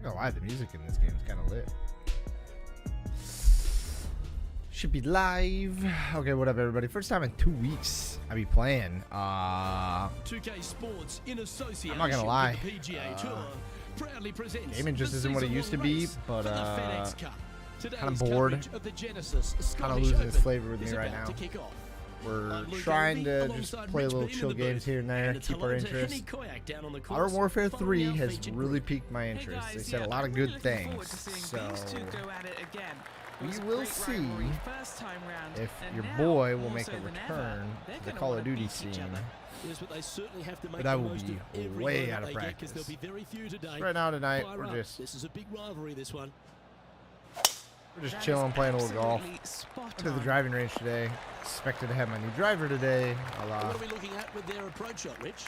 I'm gonna lie, the music in this game is kind of lit. Should be live. Okay, what up, everybody? First time in 2 weeks I be playing. 2K Sports in association I'm not gonna lie. with the PGA Tour proudly presents Gaming just the isn't what it used to be, season-long but race for the FedEx Cup. kind of Today's bored. coverage of the Genesis Kind of Scottish losing its Open flavor with is me right about now. to kick off. We're I'm Luke trying Oldby, to alongside just play Rich little Bean in chill the games booth, here and there, and the keep our talented interest. Henny Koyak down on the course, Modern Warfare following 3 our has featured really group. piqued my interest. They said a lot of good things, so we will see if your boy will make a return to the Call of Duty scene. Yes, but they certainly have to make But I the will most be of every way moment out of they get, 'cause practice. there'll be very few today. Right now tonight, Fire we're up. just This is a big rivalry, this one. chilling, playing a little golf. Went to the driving range today. Expected to have my new driver today. What are we looking at with their approach shot, Rich?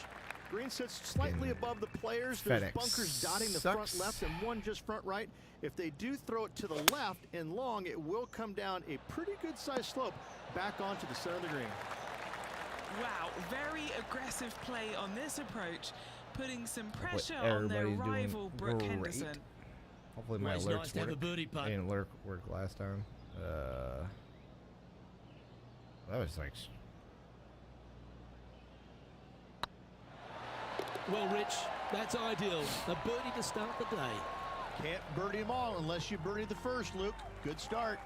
Green sits slightly above the players. There's FedEx bunkers dotting the sucks. front left and one just front right. If they do throw it to the left and long, it will come down a pretty good sized slope back onto the center of the green. Wow, very aggressive play on this approach, putting some pressure on everybody's their doing rival Brooke great. Henderson. Hopefully my Always alerts nice to have a work. birdie putt. They didn't work last time. That was like... Well, Rich, that's ideal. A birdie to start the day. Can't birdie them all unless you birdie the first, Luke. Good start.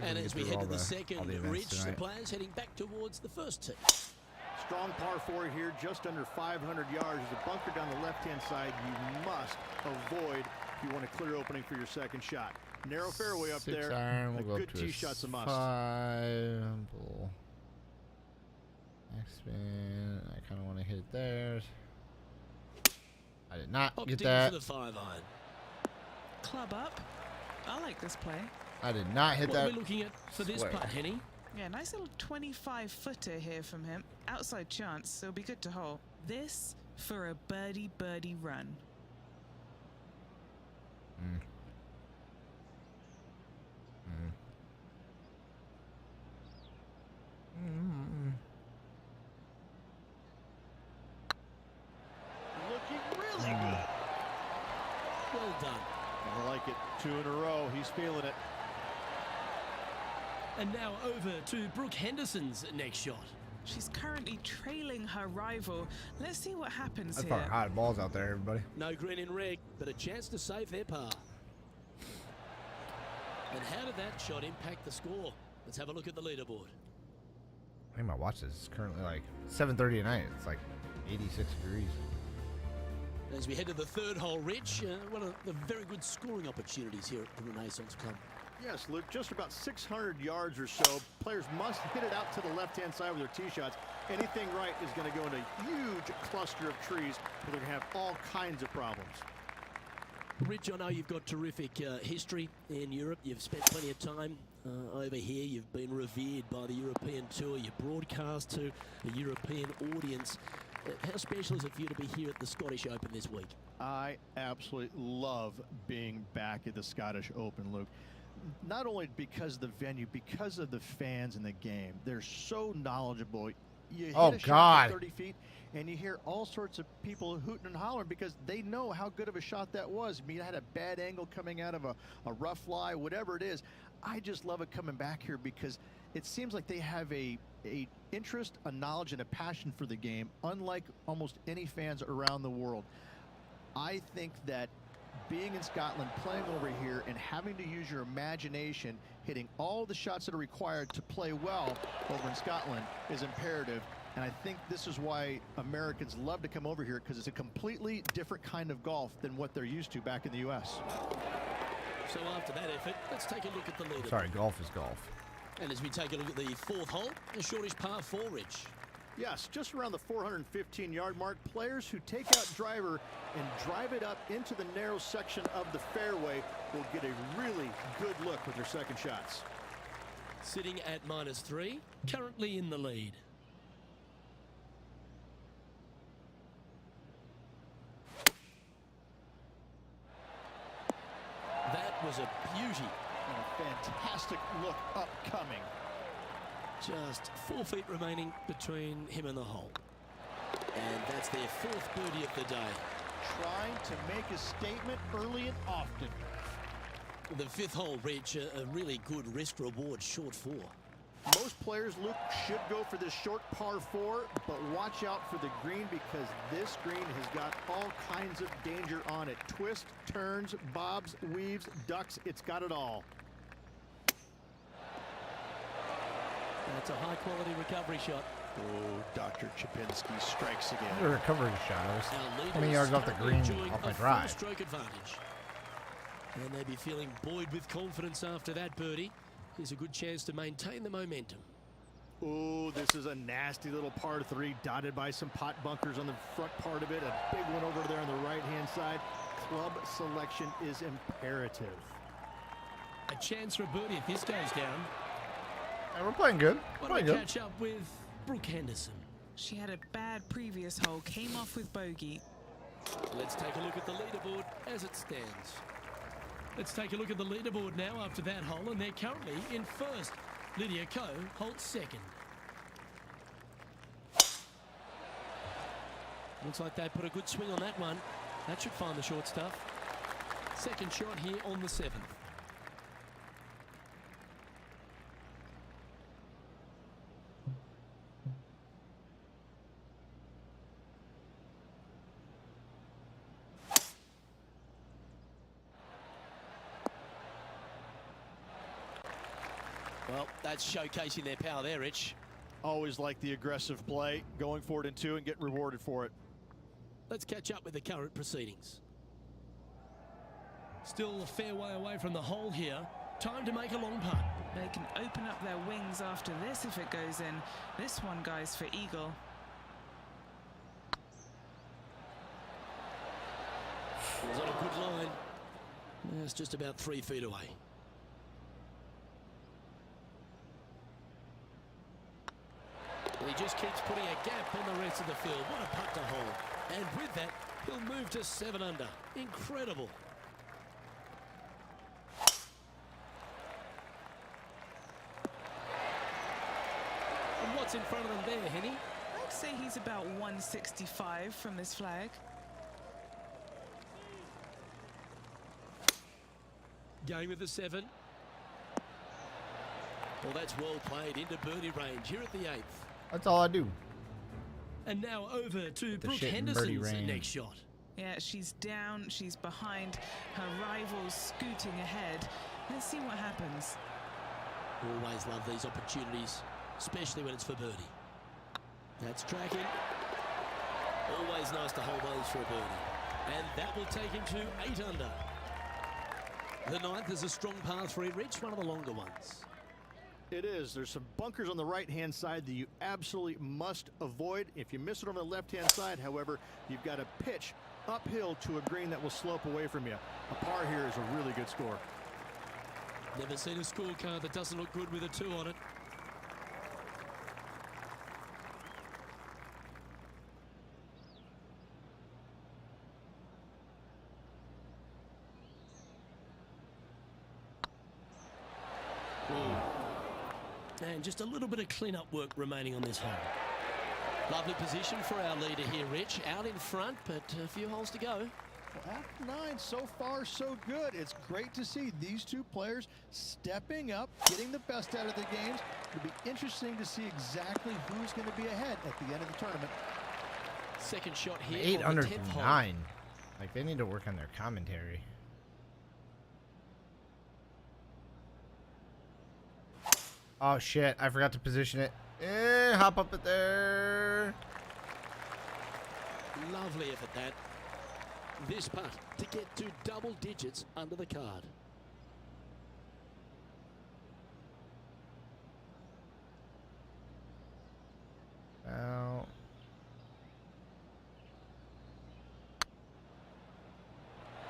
And as we head to the second, all the events Rich, the tonight. players heading back towards the first tee. Strong par 4 here, just under 500 yards. There's a bunker down the left-hand side you must avoid if you want a clear opening for your second shot. Narrow fairway up 6 there. iron, we'll A go good up to tee shot's a must. 5. Bull. Next spin. I kind of want to hit it there. I did not Opting get that. for the 5 iron. Club up. I like this play. I did not hit What are that. we looking at for this square. putt, Henny? Yeah, nice little 25-footer here from him. Outside chance, so it'll be good to hole. This for a birdie run. Looking really good. Well done. I like it. 2 in a row. He's feeling it. And now over to Brooke Henderson's next shot. She's currently trailing her rival. Let's see what happens That's here. fucking hot balls out there, everybody. No green in red, but a chance to save their par. And how did that shot impact the score? Let's have a look at the leaderboard. I think my watch is currently like 7:30 at night. It's like 86 degrees. As we head to the third hole, Rich, one of the very good scoring opportunities here at the Renaissance Club. Yes, Luke, just about 600 yards or so. Players must hit it out to the left-hand side with their tee shots. Anything right is going to go in a huge cluster of trees where they're going to have all kinds of problems. Rich, I know you've got terrific history in Europe. You've spent plenty of time over here. You've been revered by the European Tour. You broadcast to a European audience. How special is it for you to be here at the Scottish Open this week? I absolutely love being back at the Scottish Open, Luke. Not only because of the venue, because of the fans in the game. They're so knowledgeable. You hit Oh, a shot God. from 30 feet, and you hear all sorts of people hooting and hollering because they know how good of a shot that was. I mean, it had a bad angle coming out of a rough lie, whatever it is. I just love it coming back here because it seems like they have a interest, a knowledge, and a passion for the game, unlike almost any fans around the world. I think that being in Scotland, playing over here, and having to use your imagination, hitting all the shots that are required to play well over in Scotland is imperative. And I think this is why Americans love to come over here, because it's a completely different kind of golf than what they're used to back in the U.S. So after that effort, let's take a look at the leaderboard. Sorry, golf is golf. And as we take a look at the fourth hole, the shortish par 4, Rich. Yes, just around the 415-yard mark. Players who take out driver and drive it up into the narrow section of the fairway will get a really good look with their second shots. Sitting at -3, currently in the lead. That was a beauty. And a fantastic look upcoming. Just 4 feet remaining between him and the hole. And that's their 4th birdie of the day. trying to make a statement early and often. The fifth hole, Rich, a really good risk-reward short 4. Most players, Luke, should go for this short par 4, but watch out for the green because this green has got all kinds of danger on it. Twists, turns, bobs, weaves, ducks, it's got it all. That's a high-quality recovery shot. Oh, Dr. Chapinski strikes again. The recovery shot. I was Our how many leaders yards off the currently green enjoying off my a drive? full-stroke advantage. And they'll be feeling buoyed with confidence after that birdie. Here's a good chance to maintain the momentum. Oh, this is a nasty little par 3 dotted by some pot bunkers on the front part of it. A big one over there on the right-hand side. Club selection is imperative. A chance for a birdie if this goes down. Yeah, we're playing good. Why Playing don't we good. catch up with Brooke Henderson? She had a bad previous hole, came off with bogey. Let's take a look at the leaderboard as it stands. Let's take a look at the leaderboard now after that hole, and they're currently in first. Lydia Ko holds second. Looks like they put a good swing on that one. That should find the short stuff. Second shot here on the 7th. Well, that's showcasing their power there, Rich. Always like the aggressive play, going for it in 2 and get rewarded for it. Let's catch up with the current proceedings. Still a fair way away from the hole here. Time to make a long putt. They can open up their wings after this if it goes in. This one, guys, for eagle. It's on a good line. It's just about 3 feet away. He just keeps putting a gap on the rest of the field. What a putt to hole. And with that, he'll move to 7 under. Incredible. And what's in front of them there, Henny? I'd say he's about 165 from this flag. Going with the 7. Well, that's well played into birdie range here at the 8th. That's all I do. And now over to The Brooke shit in birdie Henderson's range. next shot. Yeah, she's down, she's behind, her rivals scooting ahead. Let's see what happens. Always love these opportunities, especially when it's for birdie. That's tracking. Always nice to hold those for a birdie. And that will take him to 8 under. The 9th is a strong par 3, Rich, one of the longer ones. It is. There's some bunkers on the right-hand side that you absolutely must avoid. If you miss it on the left-hand side, however, you've got to pitch uphill to a green that will slope away from you. A par here is a really good score. Never seen a scorecard that doesn't look good with a 2 on it. And just a little bit of clean-up work remaining on this hole. Lovely position for our leader here, Rich. Out in front, but a few holes to go. Well, after 9, so far so good. It's great to see these 2 players stepping up, getting the best out of the games. It'll be interesting to see exactly who's going to be ahead at the end of the tournament. Second shot here 8 on under the 10th hole. 9. Like, they need to work on their commentary. Oh shit, I forgot to position it. Hop up it there. Lovely effort that. This putt to get to double digits under the card. Out.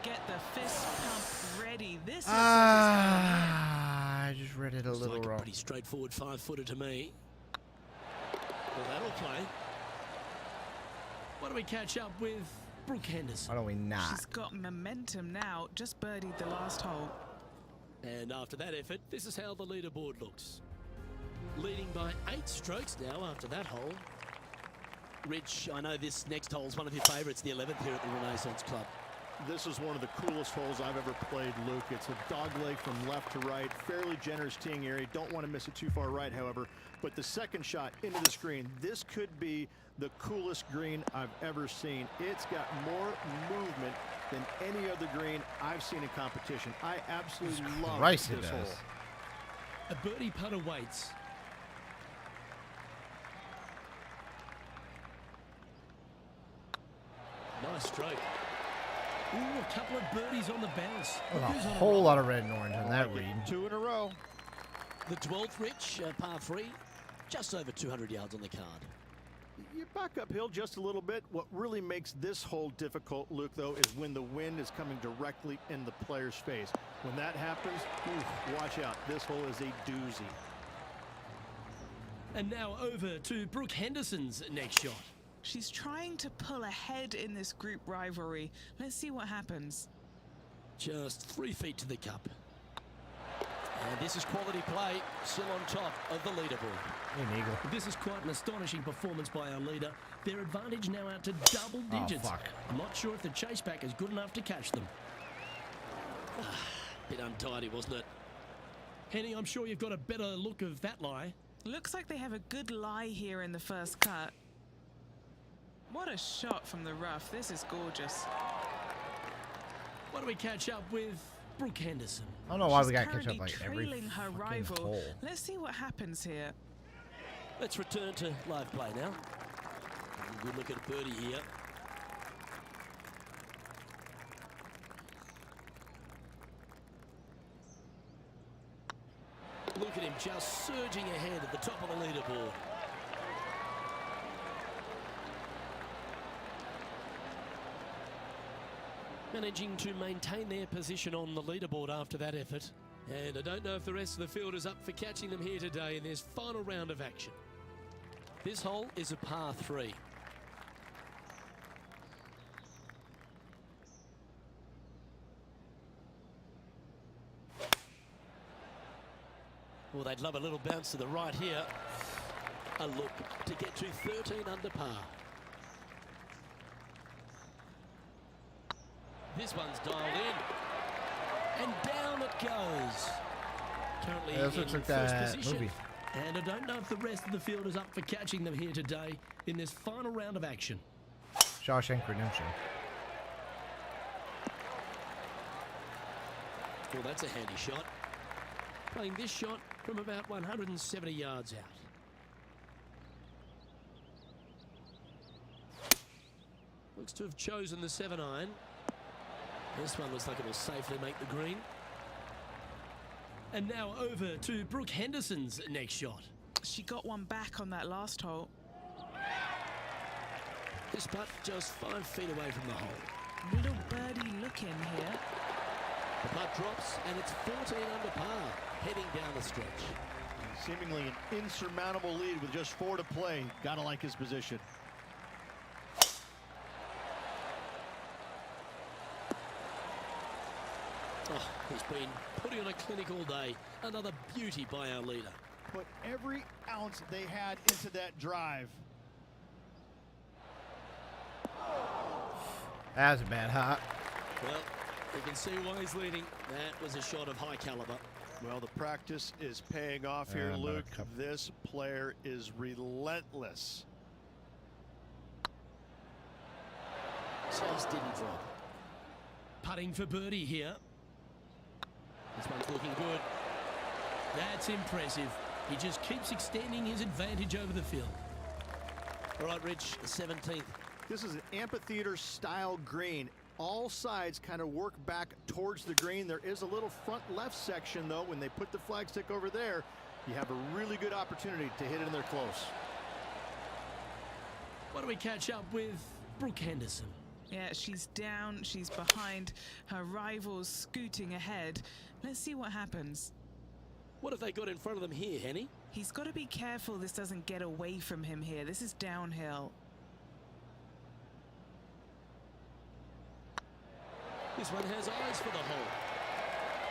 Get the fist pump ready. This looks I just read it a Looks little like a wrong. pretty straightforward 5-footer to me. Well, that'll play. Why don't we catch up with Brooke Henderson? Why don't we not? She's got momentum now. Just birdied the last hole. And after that effort, this is how the leaderboard looks. Leading by 8 strokes now after that hole. Rich, I know this next hole is one of your favourites, the 11th here at the Renaissance Club. This is one of the coolest holes I've ever played, Luke. It's a dogleg from left to right, fairly generous teeing area. Don't want to miss it too far right, however. But the second shot into the screen, this could be the coolest green I've ever seen. It's got more movement than any other green I've seen in competition. I absolutely love this hole. A birdie putt awaits. Nice stroke. Ooh, a couple of birdies on the bounce. A whole lot of red and orange on that read. 2 in a row. The 12th, Rich, par 3, just over 200 yards on the card. You back uphill just a little bit. What really makes this hole difficult, Luke, though, is when the wind is coming directly in the player's face. When that happens, watch out. This hole is a doozy. And now over to Brooke Henderson's next shot. She's trying to pull ahead in this group rivalry. Let's see what happens. Just 3 feet to the cup. And this is quality play, still on top of the leaderboard. An eagle. This is quite an astonishing performance by our leader. Their advantage now out to double digits. Oh, fuck. I'm not sure if the chase back is good enough to catch them. Bit untidy, wasn't it? Henny, I'm sure you've got a better look of that lie. Looks like they have a good lie here in the first cut. What a shot from the rough. This is gorgeous. Why do we catch up with Brooke Henderson? I don't know why She's we got to catch currently up like every trailing her fucking rival. hole. Let's see what happens here. Let's return to live play now. Good look at birdie here. Look at him just surging ahead at the top of the leaderboard. Managing to maintain their position on the leaderboard after that effort. And I don't know if the rest of the field is up for catching them here today in this final round of action. This hole is a par 3. Well, they'd love a little bounce to the right here. A look to get to 13 under par. This one's dialed in. And down it goes. Currently This looks in like first that position. movie. And I don't know if the rest of the field is up for catching them here today in this final round of action. Shawshank Redemption. Well, that's a handy shot. Playing this shot from about 170 yards out. Looks to have chosen the 7-iron. This one looks like it will safely make the green. And now over to Brooke Henderson's next shot. She got one back on that last hole. This putt just 5 feet away from the hole. Little birdie look in here. The putt drops and it's 14 under par, heading down the stretch. Seemingly an insurmountable lead with just 4 to play. Gotta like his position. Oh, he's been putting on a clinic all day. Another beauty by our leader. Put every ounce they had into that drive. That's a bad hot. Well, you can see why he's leading. That was a shot of high caliber. Well, the practice is paying off here, Luke. This player is relentless. Just didn't drop. Putting for birdie here. This one's looking good. That's impressive. He just keeps extending his advantage over the field. All right, Rich, the 17th. This is an amphitheater style green. All sides kind of work back towards the green. There is a little front left section, though. When they put the flagstick over there, you have a really good opportunity to hit it in there close. Why do we catch up with Brooke Henderson? Yeah, she's down, she's behind. Her rival's scooting ahead. Let's see what happens. What have they got in front of them here, Henny? He's got to be careful this doesn't get away from him here. This is downhill. This one has eyes for the hole.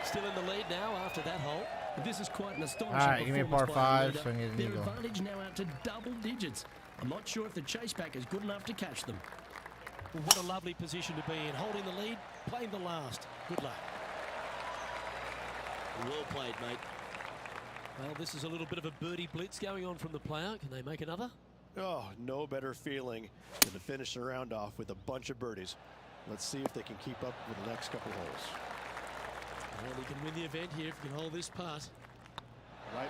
Still in the lead now after that hole. This is quite an astonishing All right, give me a par performance by our 5 leader. so I can get an Their eagle. advantage now out to double digits. I'm not sure if the chase back is good enough to catch them. Well, what a lovely position to be in, holding the lead, playing the last. Good luck. Well played, mate. Well, this is a little bit of a birdie blitz going on from the player. Can they make another? Oh, no better feeling than to finish the round off with a bunch of birdies. Let's see if they can keep up with the next couple holes. And he can win the event here if he can hold this putt. Right.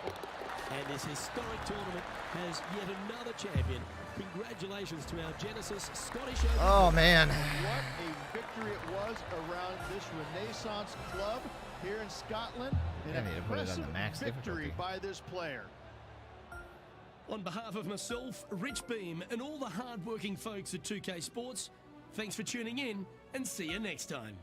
And this historic tournament has yet another champion. Congratulations to our Genesis Scottish Open. Oh, man. What a victory it was around this Renaissance club here in Scotland. I An need to put it on the impressive max victory difficulty. by this player. On behalf of myself, Rich Beem, and all the hard-working folks at 2K Sports, thanks for tuning in, and see you next time.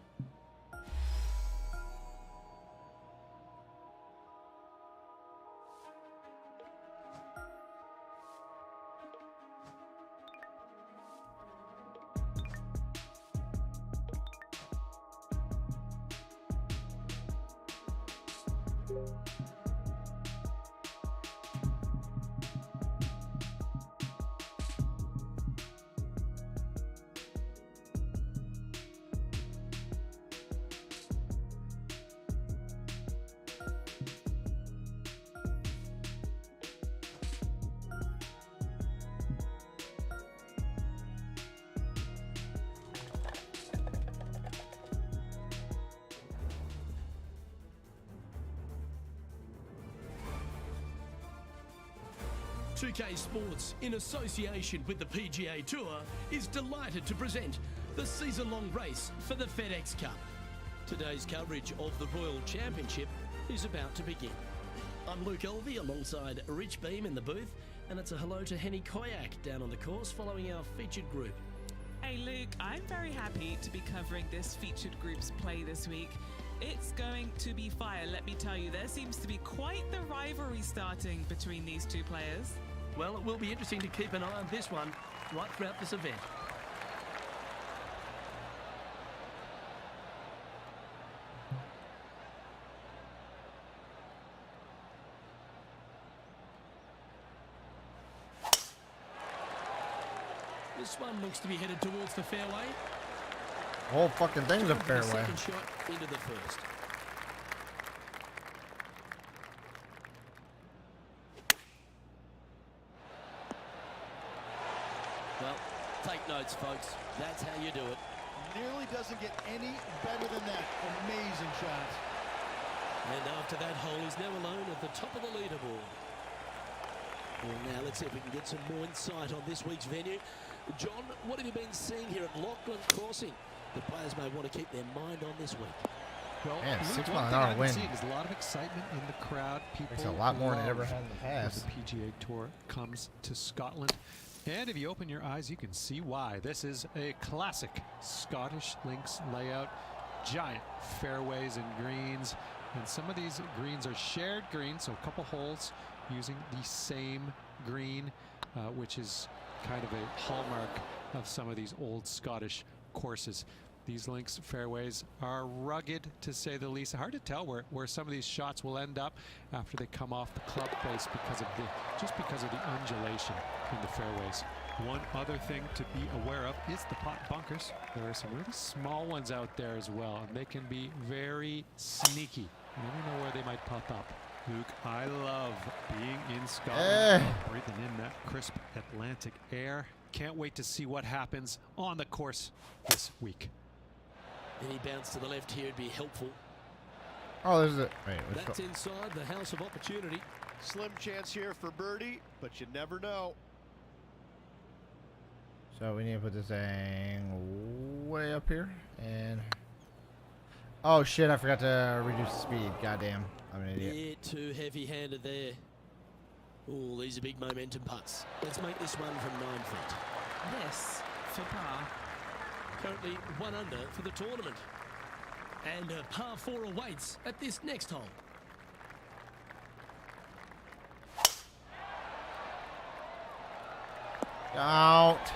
"2K Sports, in association with the PGA Tour, is delighted to present the season-long race for the FedEx Cup. Today's coverage of the Royal Championship is about to begin. I'm Luke Elvey alongside Rich Beem in the booth, and it's a hello to Henny Koyak down on the course following our featured group. Hey Luke, I'm very happy to be covering this featured group's play this week. It's going to be fire, let me tell you. There seems to be quite the rivalry starting between these two players. Well, it will be interesting to keep an eye on this one right throughout this event. This one looks to be headed towards the fairway. Whole fucking thing's a The fairway. second shot into the first. Well, take notes, folks. That's how you do it. Nearly doesn't get any better than that. Amazing shot. And after that hole, he's now alone at the top of the leaderboard. Well, now let's see if we can get some more insight on this week's venue. John, what have you been seeing here at Lachlan Crossing? The players may want to keep their mind on this week. Well, Man, Luke, 6 one mile an thing hour I've been wind. seeing is a lot of excitement in the crowd. People Makes a lot more than it ever love had in the when past. The PGA Tour comes to Scotland. And if you open your eyes, you can see why. This is a classic Scottish links layout. Giant fairways and greens. And some of these greens are shared greens, so a couple holes using the same green, which is kind of a hallmark of some of these old Scottish courses. These links fairways are rugged, to say the least. Hard to tell where some of these shots will end up after they come off the club face because of the undulation in the fairways. One other thing to be aware of is the pot bunkers. There are some really small ones out there as well, and they can be very sneaky. You never know where they might pop up. Luke, I love being in Scotland, breathing in that crisp Atlantic air. Can't wait to see what happens on the course this week. Any bounce to the left here would be helpful. Oh, there's a... Wait, what's That's inside the house of opportunity. Slim chance here for birdie, but you never know. So we need to put this thing way up here. And... Oh, shit, I forgot to reduce the speed. Goddamn. I'm an idiot. Yeah, too heavy-handed there. Oh, these are big momentum putts. Let's make this one from 9 feet. This for par. Currently 1 under for the tournament. And a par 4 awaits at this next hole. Out.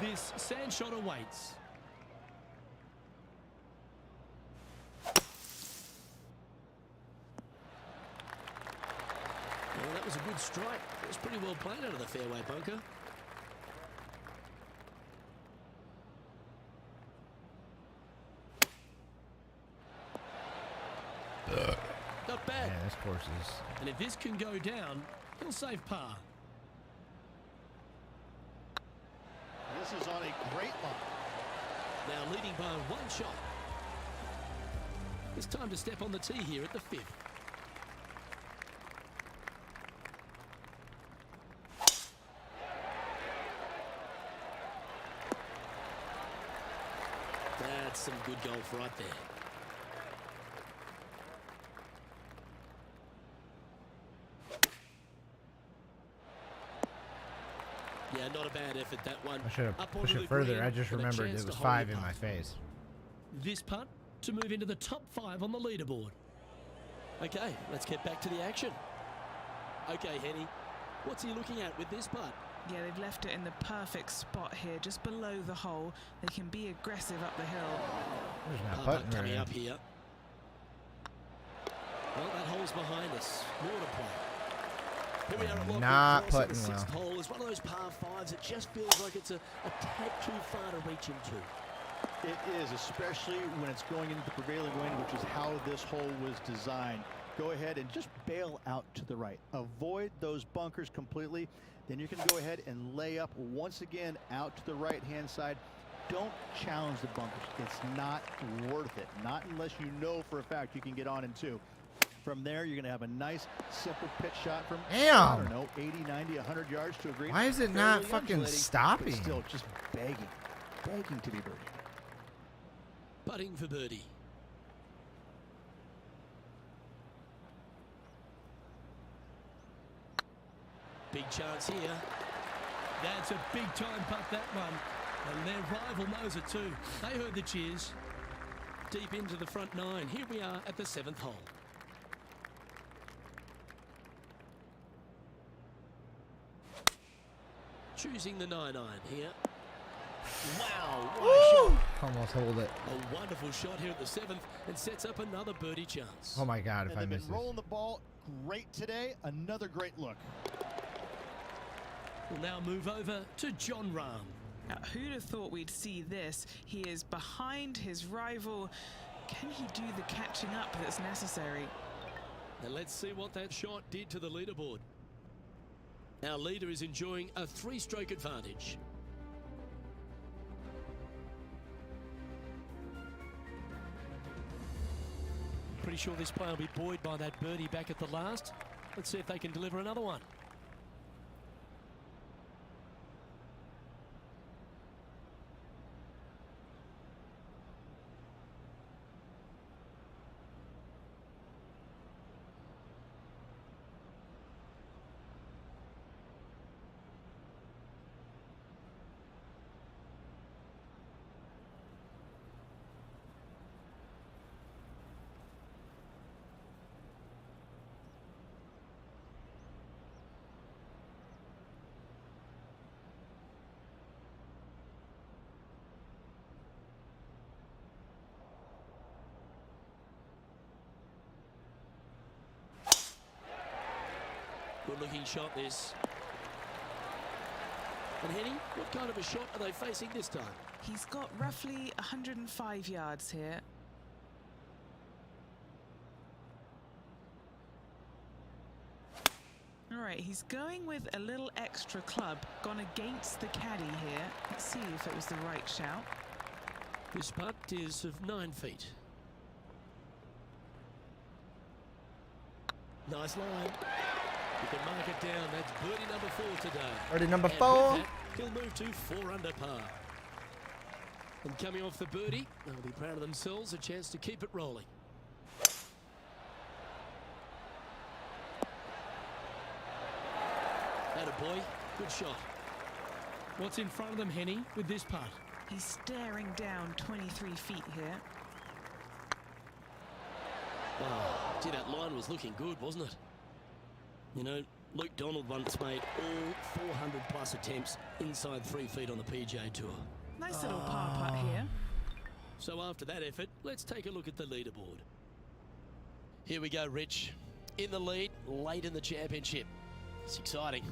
This sand shot awaits. Well, that that was a good strike. It was pretty well played out of the fairway bunker. Not bad. Yeah, this course is. And if this can go down, he'll save par. This is on a great line. Now leading by one shot. It's time to step on the tee here at the 5th. That's some good golf right there. Yeah, not a bad effort, that one. I should have Up pushed onto it the further. green I just and a remembered chance it was to hold 5 your in my putt. face. This putt to move into the top 5 on the leaderboard. Okay, let's get back to the action. Okay, Henny, what's he looking at with this putt? Yeah, they've left it in the perfect spot here, just below the hole. They can be aggressive up the hill. There's Par not putt putting coming her up here. Well, that hole's behind us. More to play. Here we are at Not Walker putting the well. 6th hole. It's one of those par 5s that just feels like it's a tad too far to reach into. It is, especially when it's going into the prevailing wind, which is how this hole was designed. Go ahead and just bail out to the right. Avoid those bunkers completely. Then you can go ahead and lay up once again out to the right-hand side. Don't challenge the bunkers. It's not worth it. Not unless you know for a fact you can get on in 2. From there, you're going to have a nice, simple pitch shot from, I Damn! don't know, 80, 90, 100 yards to a green. Why is it not Fairly fucking undulating, stopping? but still just begging to be birdied. Putting for birdie. Big chance here. That's a big time putt, that one. And their rival knows it too. They heard the cheers. Deep into the front 9. Here we are at the 7th hole. Choosing the 9-iron here. Wow, what a shot. Almost hold it. A wonderful shot here at the 7th and sets up another birdie chance. Oh my God! If And I they've miss been this. rolling the ball great today. Another great look. We'll now move over to Jon Rahm. Now, who'd have thought we'd see this? He is behind his rival. Can he do the catching up that's necessary? And let's see what that shot did to the leaderboard. Our leader is enjoying a 3-stroke advantage. Pretty sure this player will be buoyed by that birdie back at the last. Let's see if they can deliver another one. Good looking shot this. And Henny, what kind of a shot are they facing this time? He's got roughly 105 yards here. All right, he's going with a little extra club, gone against the caddy here. Let's see if it was the right shout. This putt is of 9 feet. Nice line. You can mark it down. That's birdie number 4 today. Birdie number And 4. with that, he'll move to 4 under par. And coming off the birdie, they'll be proud of themselves. A chance to keep it rolling. Attaboy. Good shot. What's in front of them, Henny, with this putt? He's staring down 23 feet here. Wow. Gee, that line was looking good, wasn't it? You know, Luke Donald once made all 400 plus attempts inside 3 feet on the PGA Tour. Nice little par putt here. So after that effort, let's take a look at the leaderboard. Here we go, Rich. In the lead, late in the championship. It's exciting.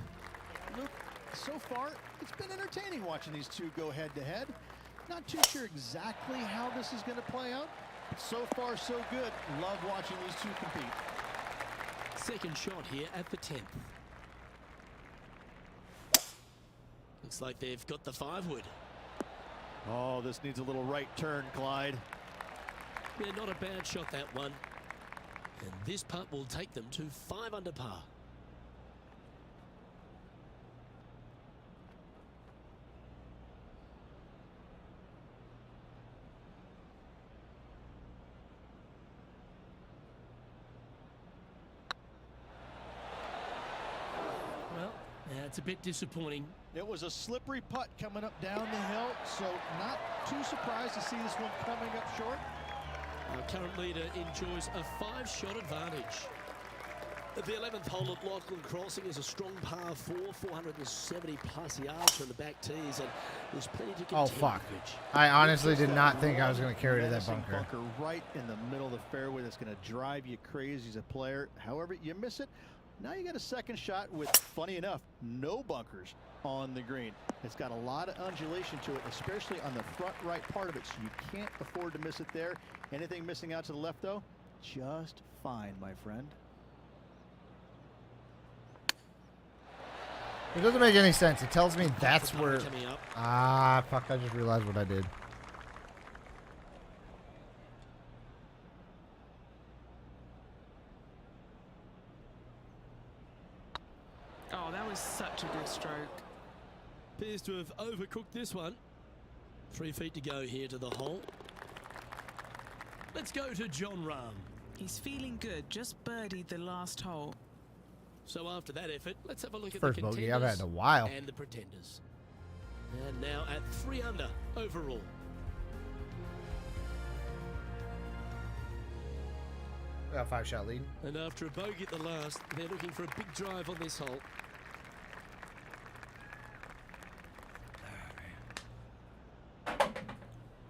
Luke, so far, it's been entertaining watching these two go head-to-head. Not too sure exactly how this is going to play out, but so far, so good. Love watching these two compete. Second shot here at the 10th. Looks like they've got the 5-wood. Oh, this needs a little right turn, Clyde. Yeah, not a bad shot, that one. And this putt will take them to 5 under par. Well, that's a bit disappointing. It was a slippery putt coming up down the hill, so not too surprised to see this one coming up short. Our current leader enjoys a 5-shot advantage. The 11th hole at Lachlan Crossing is a strong par 4, 470 plus yards from the back tees, and there's plenty to contend. Oh, fuck. With. I honestly did not think I was going to carry to that Menacing bunker. right in the middle of the fairway that's going to drive you crazy as a player. However, you miss it. Now you got a second shot with, funny enough, no bunkers on the green. It's got a lot of undulation to it, especially on the front right part of it, so you can't afford to miss it there. Anything missing out to the left, though, just fine, my friend. It doesn't make any sense. It tells me that's where... Coming up. Ah, fuck, I just realized what I did. Oh, that was such a good stroke. Appears to have overcooked this one. 3 feet to go here to the hole. Let's go to Jon Rahm. He's feeling good, just birdied the last hole. So after that effort, let's have a look at First the bogey contenders I've had in a while. and the pretenders. And now at 3 under overall. We got a 5-shot lead. And after a bogey at the last, they're looking for a big drive on this hole.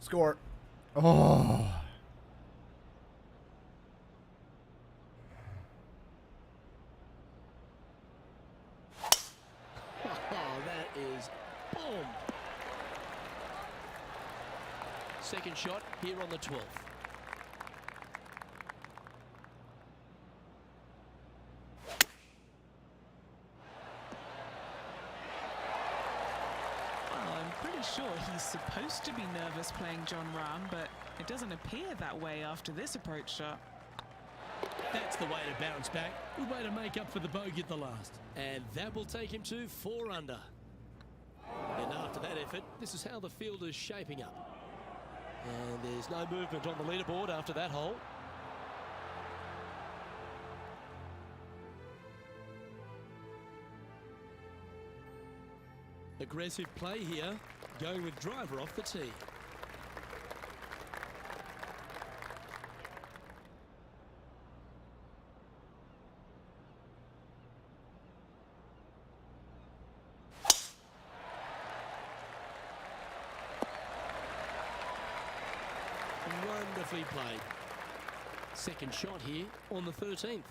Score. Oh. That is boom. Second shot here on the 12th. Sure, he's supposed to be nervous playing Jon Rahm, but it doesn't appear that way after this approach shot. That's the way to bounce back. Good way to make up for the bogey at the last. And that will take him to 4 under. And after that effort, this is how the field is shaping up. And there's no movement on the leaderboard after that hole. Aggressive play here, going with driver off the tee. Wonderfully played. Second shot here on the 13th.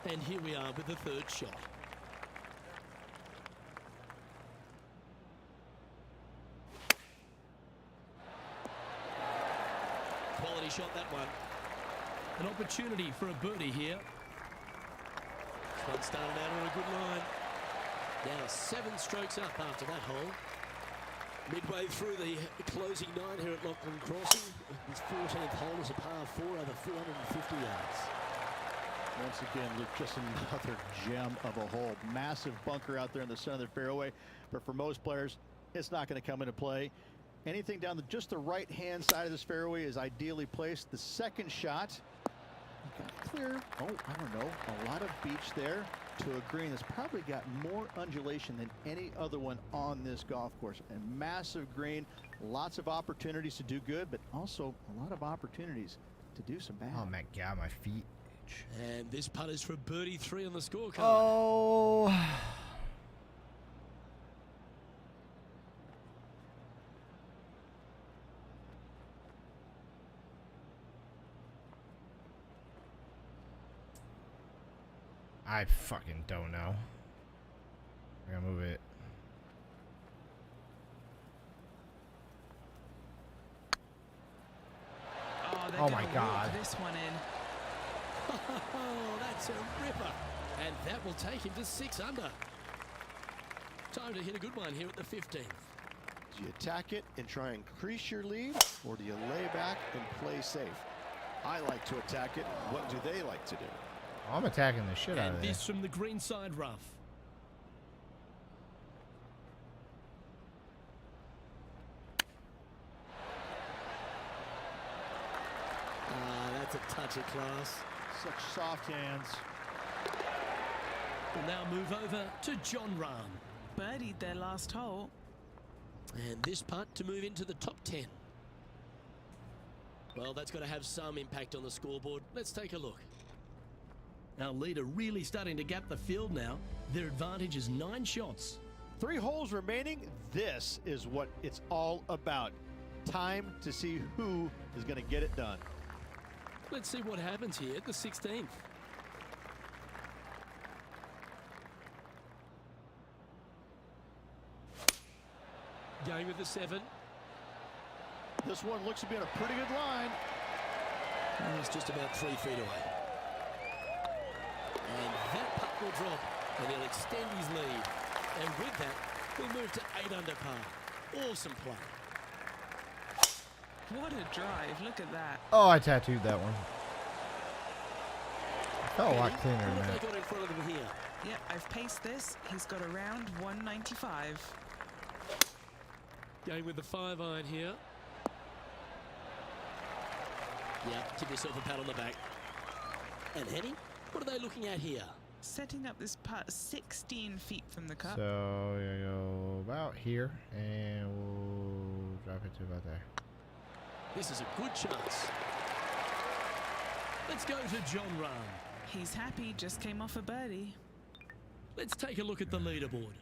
And here we are with the third shot. Quality shot, that one. An opportunity for a birdie here. This one started out on a good line. Now 7 strokes up after that hole. Midway through the closing 9 here at Lachlan Crossing. His 14th hole is a par 4 over 450 yards. Once again, Luke, just another gem of a hole. Massive bunker out there in the center of the fairway, but for most players, it's not going to come into play. Anything down just the right-hand side of this fairway is ideally placed. The second shot, clear, I don't know, a lot of beach there to a green that's probably got more undulation than any other one on this golf course. A massive green, lots of opportunities to do good, but also a lot of opportunities to do some bad. Oh, my God, my feet. And this putt is for birdie 3 on the scorecard. Oh. I fucking don't know. I gotta move it. Oh my God. This one in. Oh, that's a ripper. And that will take him to 6 under. Time to hit a good one here at the 15th. Do you attack it and try and increase your lead, or do you lay back and play safe? I like to attack it. What do they like to do? I'm attacking the shit out And of this this. from the green side rough. That's a touch of class. Such soft hands. We'll now move over to John Rahm. Birdied their last hole. And this putt to move into the top 10. Well, that's got to have some impact on the scoreboard. Let's take a look. Our leader really starting to gap the field now. Their advantage is 9 shots. 3 holes remaining. This is what it's all about. Time to see who is going to get it done. Let's see what happens here at the 16th. Going with the 7. This one looks to be on a pretty good line. He's just about 3 feet away. And that putt will drop, and he'll extend his lead. And with that, we'll move to 8 under par. Awesome play. What a drive. Look at that. Oh, I tattooed that one. It felt a lot cleaner than What have that. they got in front of them here? Yep, I've paced this. He's got around 195. Going with the 5-iron here. Yeah, give yourself a pat on the back. And Henny, what are they looking at here? Setting up this putt 16 feet from the cup. So you go about here, and we'll drop it to about there. This is a good chance. Let's go to John Rahm. He's happy, just came off a birdie. Let's take a look at the leaderboard.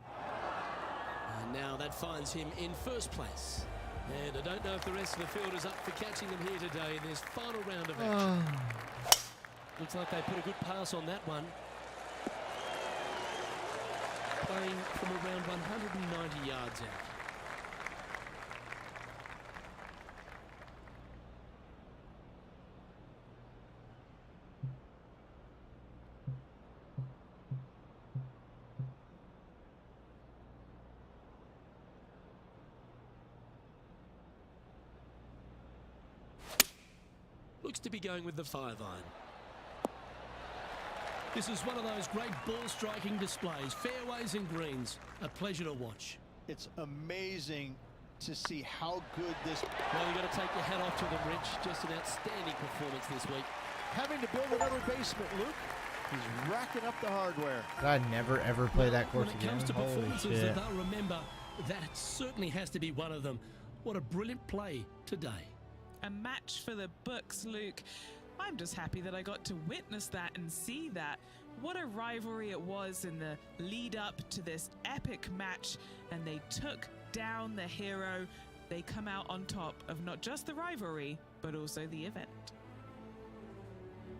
And now that finds him in first place. And I don't know if the rest of the field is up for catching them here today in this final round of action. Looks like they put a good pass on that one. Playing from around 190 yards out. Looks to be going with the 5-iron. This is one of those great ball striking displays. Fairways and greens. A pleasure to watch. It's amazing to see how good this... Well, you've got to take your hat off to them, Rich. Just an outstanding performance this week. Having to build another basement, Luke. He's racking up the hardware. I never ever play that course When it again. comes to Holy performances shit. that they'll remember, that certainly has to be one of them. What a brilliant play today. A match for the books, Luke. I'm just happy that I got to witness that and see that. What a rivalry it was in the lead up to this epic match, and they took down the hero. They come out on top of not just the rivalry, but also the event.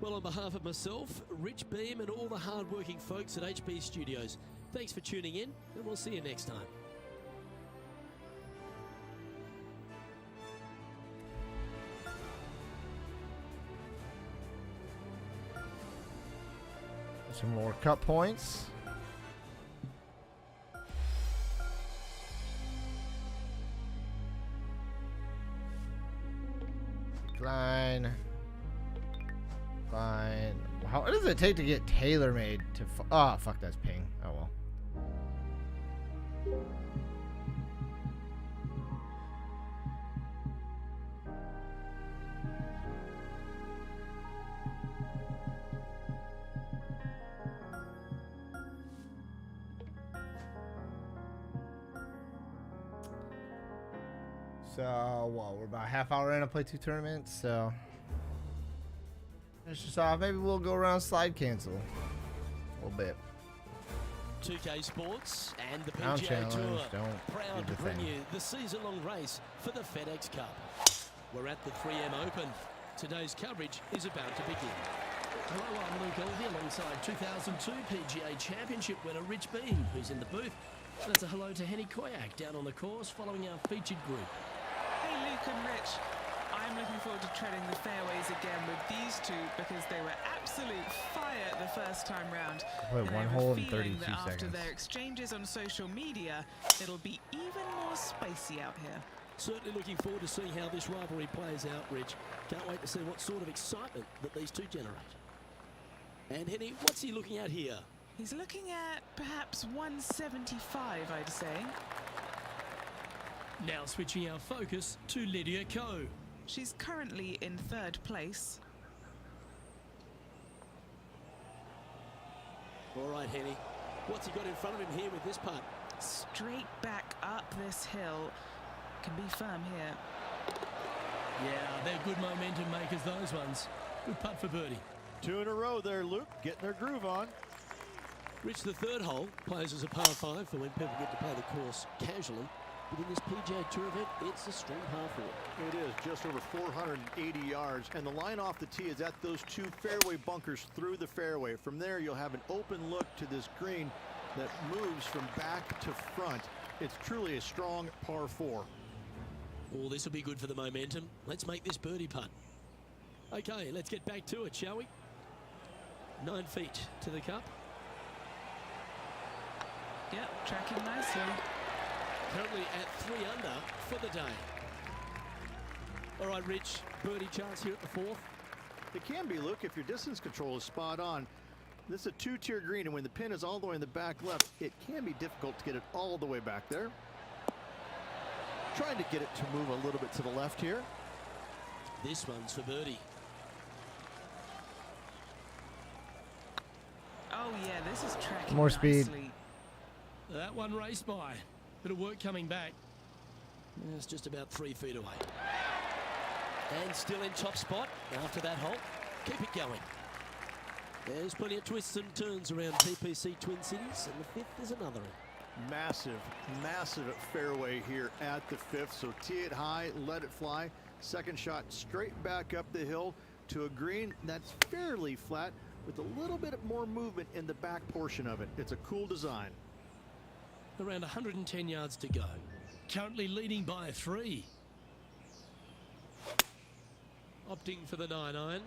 Well, on behalf of myself, Rich Beam, and all the hard-working folks at HB Studios, thanks for tuning in, and we'll see you next time. Some more cup points. Decline. Fine. How does it take to get tailor-made to? Oh, fuck, that's ping. Oh well. So, well, we're about a half hour in. I play 2 tournaments, so finish this off. Maybe we'll go around slide cancel a little bit. 2K Sports and the Round PGA challenge, Tour don't proud do to the bring thing. you the season-long race for the FedEx Cup. We're at the 3M Open. Today's coverage is about to begin. Hello, I'm Luke Elvey alongside 2002 PGA Championship winner Rich Beem, who's in the booth. And it's a hello to Henny Koyak down on the course following our featured group. Hey Luke and Rich, I'm looking forward to treading the fairways again with these two because they were absolute fire the first time round. Played And I one have a hole in feeling 32 that after seconds. their exchanges on social media, it'll be even more spicy out here. Certainly looking forward to seeing how this rivalry plays out, Rich. Can't wait to see what sort of excitement that these two generate. And Henny, what's he looking at here? He's looking at perhaps 175, I'd say. Now switching our focus to Lydia Ko. She's currently in 3rd place. All right, Henny. What's he got in front of him here with this putt? Straight back up this hill. Can be firm here. Yeah, they're good momentum makers, those ones. Good putt for birdie. 2 in a row there, Luke, getting their groove on. Rich, the 3rd hole plays as a par 5 for when people get to play the course casually. But in this PGA Tour event, it's a strong par 4. It is just over 480 yards, and the line off the tee is at those 2 fairway bunkers through the fairway. From there, you'll have an open look to this green that moves from back to front. It's truly a strong par 4. Oh, this will be good for the momentum. Let's make this birdie putt. Okay, let's get back to it, shall we? 9 feet to the cup. Yep, tracking nicely. Currently at 3 under for the day. All right, Rich, birdie chance here at the 4th. It can be, Luke, if your distance control is spot on. This is a 2-tier green, and when the pin is all the way in the back left, it can be difficult to get it all the way back there. Trying to get it to move a little bit to the left here. This one's for birdie. Oh yeah, this is tracking More speed. nicely. That one raced by. Bit of work coming back. It's just about 3 feet away. And still in top spot after that hole. Keep it going. There's plenty of twists and turns around TPC Twin Cities, and the 5th is another. Massive, massive fairway here at the 5th. So tee it high, let it fly. Second shot straight back up the hill to a green that's fairly flat with a little bit more movement in the back portion of it. It's a cool design. Around 110 yards to go. Currently leading by 3. Opting for the 9-iron.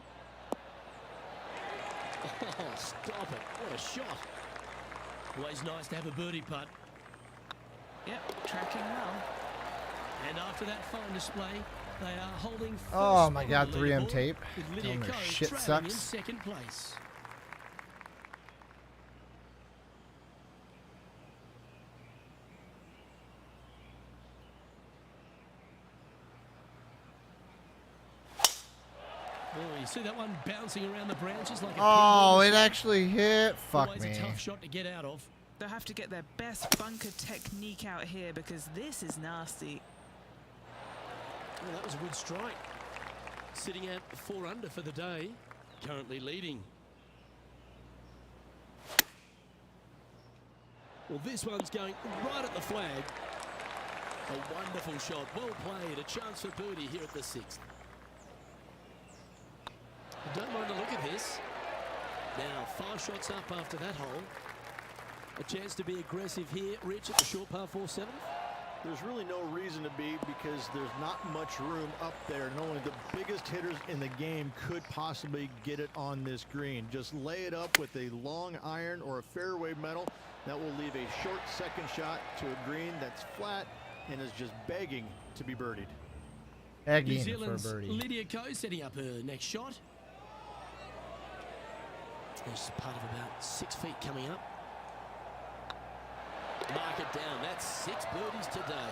Oh, stop it. What a shot. Always nice to have a birdie putt. Yep, tracking well. And after that fine display, they are holding first Oh my spot on God, the 3M leaderboard, tape. with Tell Lydia them their Ko shit trailing in sucks. 2nd place. Oh, you see that one bouncing around the branches like a Oh, pinball? it actually hit. Fuck Always me. a tough shot to get out of. They'll have to get their best bunker technique out here because this is nasty. Well, that was a good strike. Sitting at 4 under for the day. Currently leading. Well, this one's going right at the flag. A wonderful shot. Well played. A chance for birdie here at the 6th. I don't mind the look of this. Now, 5 shots up after that hole. A chance to be aggressive here, Rich, at the short par 4 7th. There's really no reason to be because there's not much room up there, and only the biggest hitters in the game could possibly get it on this green. Just lay it up with a long iron or a fairway metal. That will leave a short second shot to a green that's flat and is just begging to be birdied. New Egging for a Zealand's birdie. Lydia Ko setting up her next shot. There's a part of about 6 feet coming up. Mark it down. That's 6 birdies today.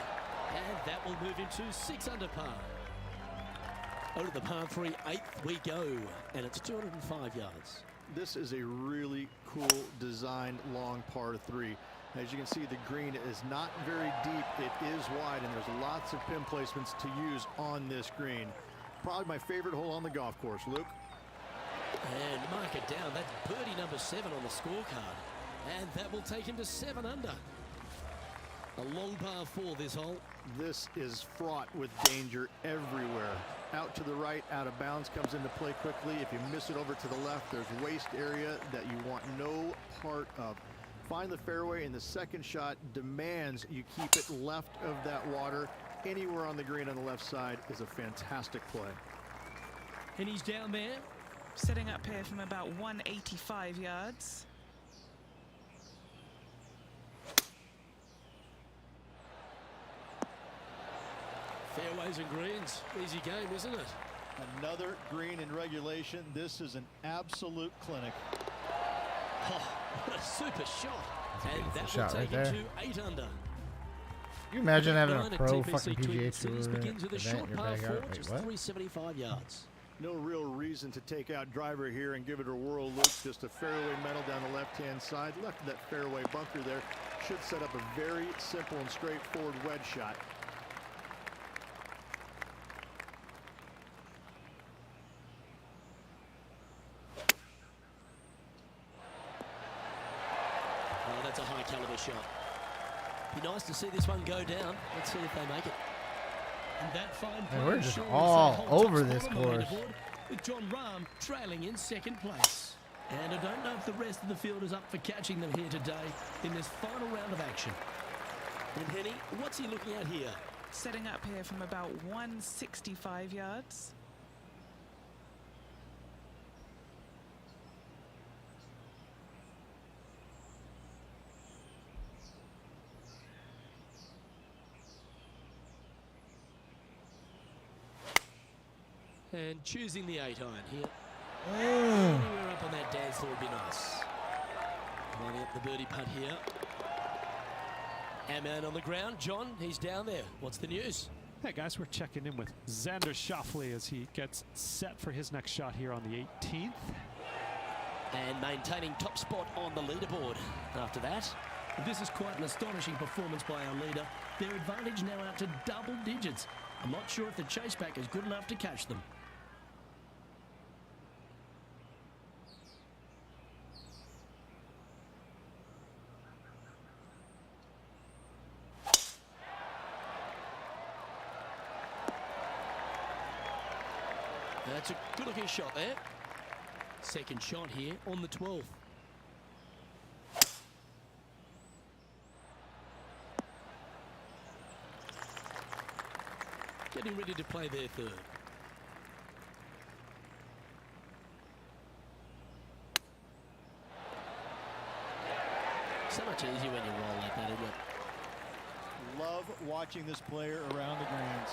And that will move into 6 under par. Over the par 3, 8th we go. And it's 205 yards. This is a really cool design long par 3. As you can see, the green is not very deep. It is wide, and there's lots of pin placements to use on this green. Probably my favorite hole on the golf course, Luke. And mark it down. That's birdie number 7 on the scorecard. And that will take him to 7 under. A long par 4 this hole. This is fraught with danger everywhere. Out to the right, out of bounds, comes into play quickly. If you miss it over to the left, there's waste area that you want no part of. Find the fairway, and the second shot demands you keep it left of that water. Anywhere on the green on the left side is a fantastic play. And he's down there. Setting up here from about 185 yards. Fairways and greens. Easy game, isn't it? Another green in regulation. This is an absolute clinic. Oh, what a super shot. And that will shot take right him there. to 8 under. Can you imagine having a Nine at pro TPC fucking Twin PGA Cities Tour begins with a event short in your par 4, backyard? Wait, just what? 375 yards. No real reason to take out driver here and give it a whirl loop. Just a fairway metal down the left-hand side. Left of that fairway bunker there. Should set up a very simple and straightforward wedge shot. Oh, that's a high caliber shot. Be nice to see this one go down. Let's see if they make it. And that fine Man, play we're just ensures all that whole over top this spot on the course. leaderboard, with John Rahm trailing in second place. And I don't know if the rest of the field is up for catching them here today in this final round of action. And Henny, what's he looking at here? Setting up here from about 165 yards. And choosing the 8 iron here. Anywhere up on that dance floor would be nice. Lining up the birdie putt here. Hammond on the ground. John, he's down there. What's the news? Hey guys, we're checking in with Xander Schauffele as he gets set for his next shot here on the 18th. And maintaining top spot on the leaderboard. After that, this is quite an astonishing performance by our leader. Their advantage now out to double digits. I'm not sure if the chase back is good enough to catch them. That's a good-looking shot there. Second shot here on the 12th. Getting ready to play their third. So much easier when you roll like that, isn't it? Love watching this player around the greens.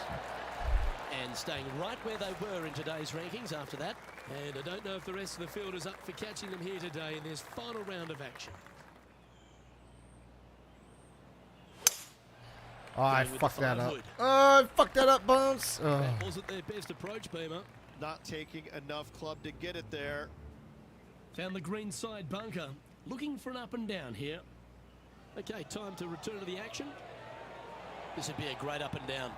And staying right where they were in today's rankings after that. And I don't know if the rest of the field is up for catching them here today in this final round of action. Oh, I Going with fucked the that up. firewood. Oh, I fucked that up, Bones. Oh. That wasn't their best approach, Beamer. Not taking enough club to get it there. Found the green side bunker. Looking for an up and down here. Okay, time to return to the action. This would be a great up and down.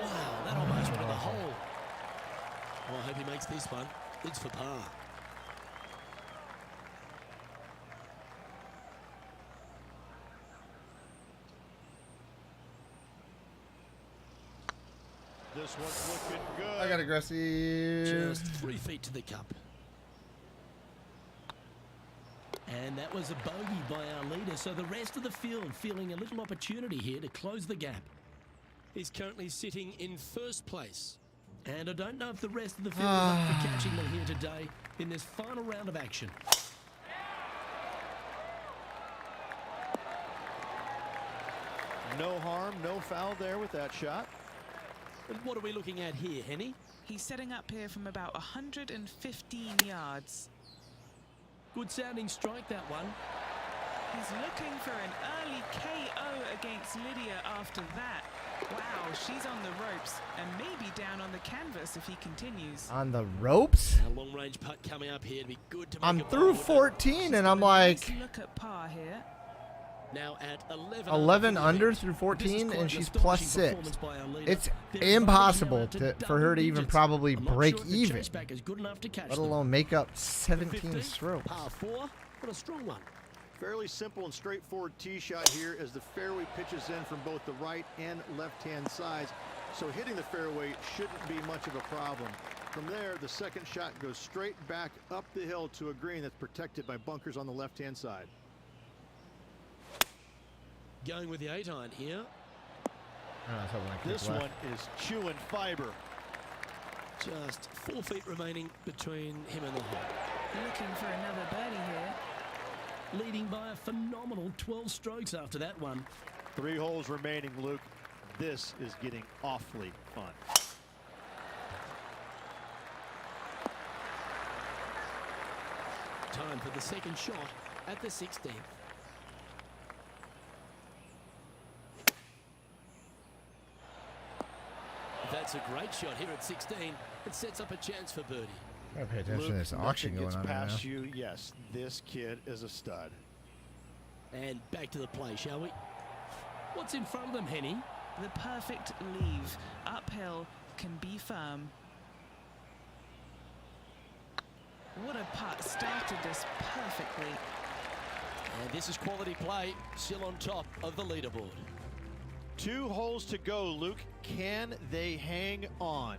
Wow, that almost went in the hole. Oh, I hope he makes this one. It's for par. This one's looking good. I got aggressive. Just 3 feet to the cup. And that was a bogey by our leader, so the rest of the field feeling a little opportunity here to close the gap. He's currently sitting in first place. And I don't know if the rest of the field is up for catching them here today in this final round of action. No harm, no foul there with that shot. And what are we looking at here, Henny? He's setting up here from about 115 yards. Good sounding strike, that one. He's looking for an early KO against Lydia after that. Wow, she's on the ropes and maybe down on the canvas if he continues. On the ropes? A long range putt coming up here to be good to make I'm a through ball with it. 14 and I'm Nice like look at par here. Now at 11 under lead. through This is 14 quite and an she's astonishing plus 6. performance by our leader. It's They're impossible running now for her to even digits. probably I'm not break sure if the even, chase back is good enough to catch let them. alone make up The 17 15th, strokes. Par 4, what a strong one. Fairly simple and straightforward tee shot here as the fairway pitches in from both the right and left-hand sides. So hitting the fairway shouldn't be much of a problem. From there, the second shot goes straight back up the hill to a green that's protected by bunkers on the left-hand side. Going with the 8-iron here. This one is chewing fiber. Just 4 feet remaining between him and the hole. Looking for another birdie here. Leading by a phenomenal 12 strokes after that one. 3 holes remaining, Luke. This is getting awfully fun. Time for the second shot at the 16th. That's a great shot here at 16. It sets up a chance for birdie. Gotta pay attention Luke, to this auction nothing going gets on right now. past you. Yes, this kid is a stud. And back to the play, shall we? What's in front of them, Henny? The perfect leave. Uphill, can be firm. What a putt. Started this perfectly. And this is quality play, still on top of the leaderboard. 2 holes to go, Luke. Can they hang on?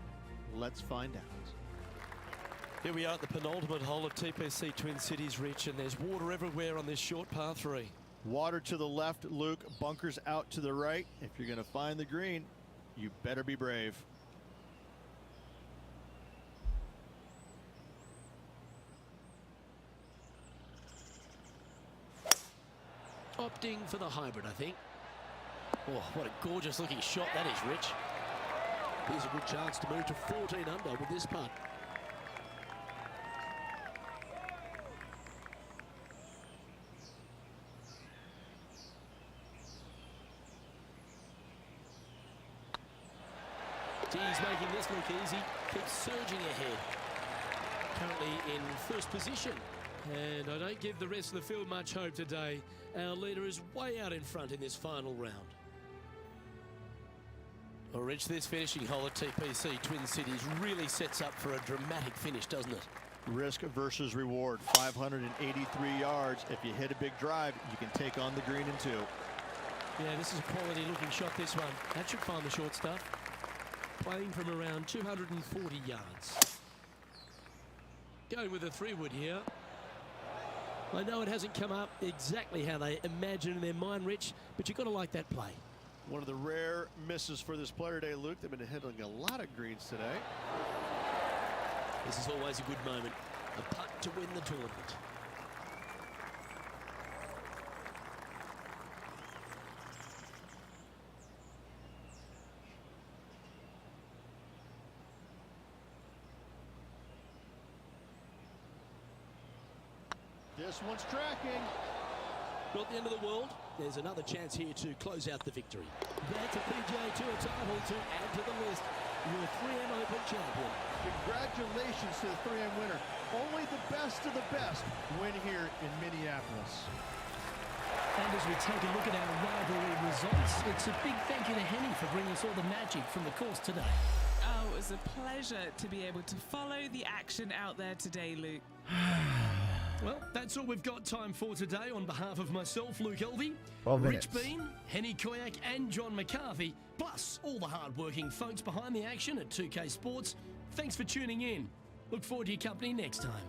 Let's find out. Here we are at the penultimate hole of TPC Twin Cities, Rich, and there's water everywhere on this short par 3. Water to the left, Luke. Bunkers out to the right. If you're going to find the green, you better be brave. Opting for the hybrid, I think. Oh, what a gorgeous looking shot that is, Rich. Here's a good chance to move to 14 under with this putt. He's making this look easy, keeps surging ahead. Currently in first position. And I don't give the rest of the field much hope today. Our leader is way out in front in this final round. Well, Rich, this finishing hole at TPC Twin Cities really sets up for a dramatic finish, doesn't it? Risk versus reward. 583 yards. If you hit a big drive, you can take on the green in 2. Yeah, this is a quality looking shot, this one. That should find the short stuff. Playing from around 240 yards. Going with a 3-wood here. I know it hasn't come up exactly how they imagine in their mind, Rich, but you've got to like that play. One of the rare misses for this player today, Luke. They've been hitting a lot of greens today. This is always a good moment. A putt to win the tournament. This one's tracking. Not the end of the world. There's another chance here to close out the victory. That's a PGA Tour title to add to the list. You're a 3M Open champion. Congratulations to the 3M winner. Only the best of the best win here in Minneapolis. And as we take a look at our rivalry results, it's a big thank you to Henny for bringing us all the magic from the course today. Oh, it was a pleasure to be able to follow the action out there today, Luke. Well, that's all we've got time for today. On behalf of myself, Luke Elvey, 12 Rich minutes. Bean, Henny Koyak and John McCarthy, plus all the hard-working folks behind the action at 2K Sports, thanks for tuning in. Look forward to your company next time.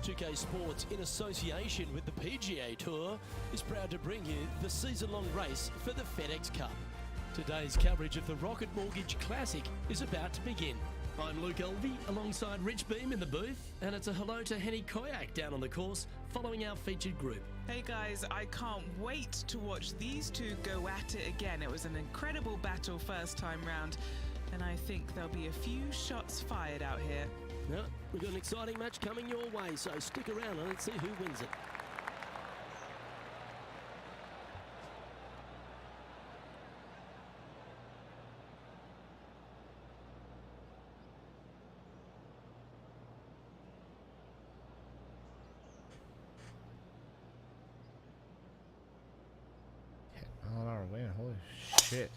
UK Sports, in association with the PGA Tour, is proud to bring you the season-long race for the FedEx Cup. Today's coverage of the Rocket Mortgage Classic is about to begin. I'm Luke Elvey alongside Rich Beam in the booth, and it's a hello to Henny Koyak down on the course following our featured group. Hey guys, I can't wait to watch these two go at it again. It was an incredible battle first time round, and I think there'll be a few shots fired out here. Yeah, we've got an exciting match coming your way, so stick around and let's see who wins it. $1 win. Holy shit.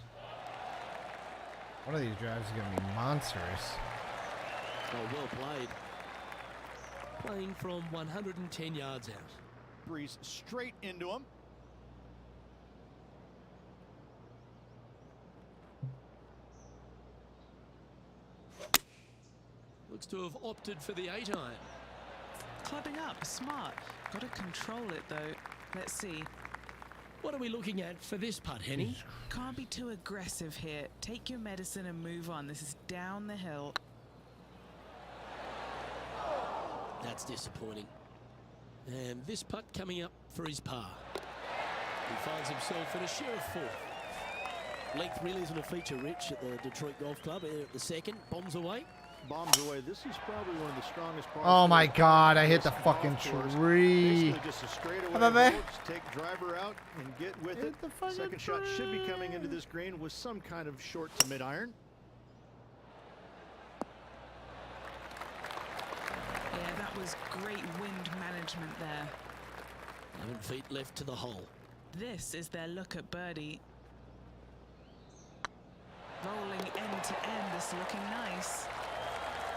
One of these drives is going to be monstrous. Oh, well played. Playing from 110 yards out. Breeze straight into him. Looks to have opted for the 8-iron. Clubbing up, smart. Got to control it though. Let's see. What are we looking at for this putt, Henny? Can't be too aggressive here. Take your medicine and move on. This is down the hill. That's disappointing. And this putt coming up for his par. He finds himself in a share of 4th. Length really isn't a feature, Rich, at the Detroit Golf Club. At the second, bombs away. Bombs away. This is probably one of the strongest parts. Oh my god, I hit the fucking tree. Basically just a straightaway Bye-bye. approach, take driver out and get with it. the fucking Second shot should be tree. coming into this green with some kind of short to mid iron. Yeah, that was great wind management there. 11 feet left to the hole. This is their look at birdie. Rolling end to end, this looking nice.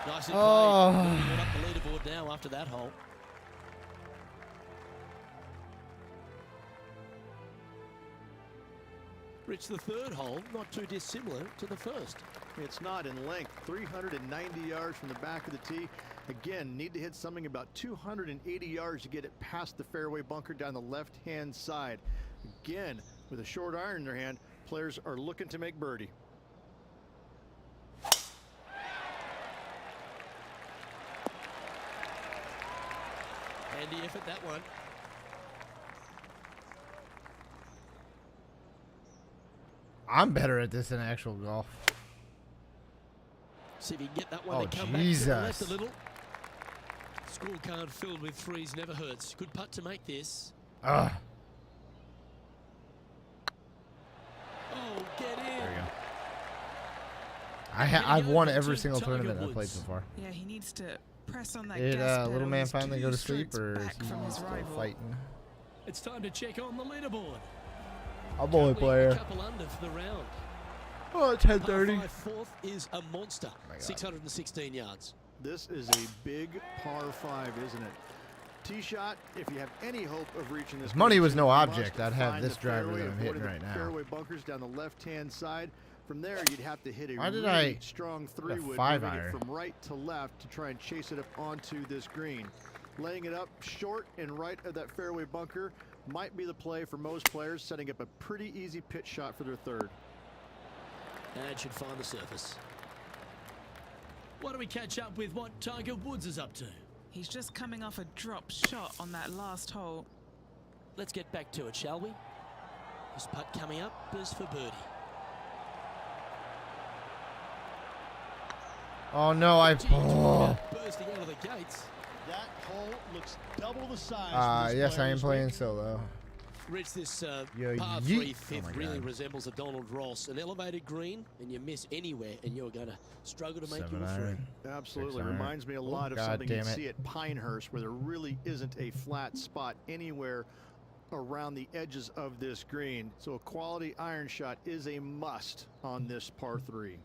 Nicely Oh. played. Moving up the leaderboard now after that hole. Rich, the third hole, not too dissimilar to the first. It's not in length. 390 yards from the back of the tee. Again, need to hit something about 280 yards to get it past the fairway bunker down the left-hand side. Again, with a short iron in their hand, players are looking to make birdie. Handy effort, that one. I'm better at this than actual golf. See if you can get that one Oh, to come back to the left Jesus. a little. Scorecard filled with threes never hurts. Good putt to make this. Ugh. Oh, get in. There you go. I've won every single tournament I've played so far. Yeah, he needs to press on that Did gas pedal. little man He's finally 2 go to sleep, strokes or is back he from his still rival. fighting? It's time to check on the leaderboard. A boy A player. couple under for the round. Oh, Par 10:30. 5 fourth is a monster. my God. 616 yards. This is a big par 5, isn't it? Tee shot, if you have any hope of reaching this. If money green, was no you object, must I'd have find this the driver fairway, that I'm hitting avoiding right the now. fairway bunkers down the left-hand side. From there, you'd have to hit a Why did really I strong hit a 3-wood, 5-iron? from right to left to try and chase it up onto this green. Laying it up short and right of that fairway bunker might be the play for most players, setting up a pretty easy pitch shot for their third. And should find the surface. Why don't we catch up with what Tiger Woods is up to? He's just coming off a drop shot on that last hole. Let's get back to it, shall we? This putt coming up is for birdie. Oh no, I. Gee, talk Oh. about bursting out of the gates. That hole looks double the size. Yes, I am playing solo. Rich, this Yo, par yeet. 3 Oh fifth my really God. resembles a Donald Ross. An elevated green, and you miss anywhere, and you're going to struggle to make 7 your three. iron. Absolutely. 6 iron. Reminds me a lot of God something you damn it. see at Pinehurst, where there really isn't a flat spot anywhere around the edges of this green. So a quality iron shot is a must on this par 3.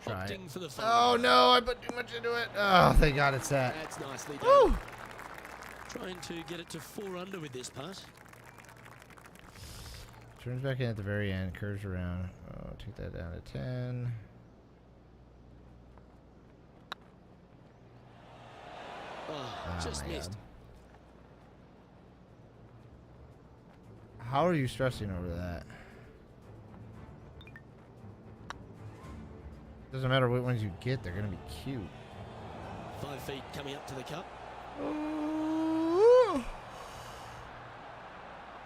Try it. Opting for the Oh five. no, I put too much into it. Oh, thank God it's that. That's nicely done. Woo! Trying to get it to 4 under with this putt. Turns back in at the very end, curves around. Oh, take that down to 10. Oh, Oh just my missed. God. How are you stressing over that? Doesn't matter what ones you get, they're gonna be cute. 5 feet coming up to the cup. Ooh.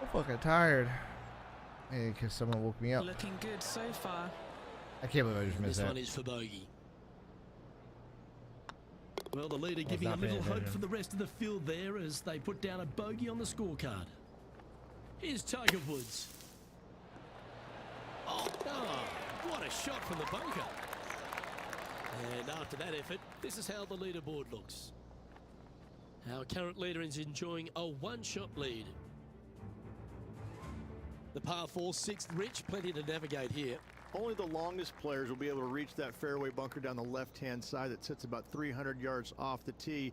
I'm fucking tired. Hey, because someone woke me up. Looking good so far. I can't believe I just missed This that. one is for bogey. Well, the leader was giving a not paying little hope attention. for the rest of the field there as they put down a bogey on the scorecard. Here's Tiger Woods. Oh, what a shot from the bunker. And after that effort, this is how the leaderboard looks. Our current leader is enjoying a one-shot lead. The par 4, 6th, Rich, plenty to navigate here. Only the longest players will be able to reach that fairway bunker down the left-hand side that sits about 300 yards off the tee.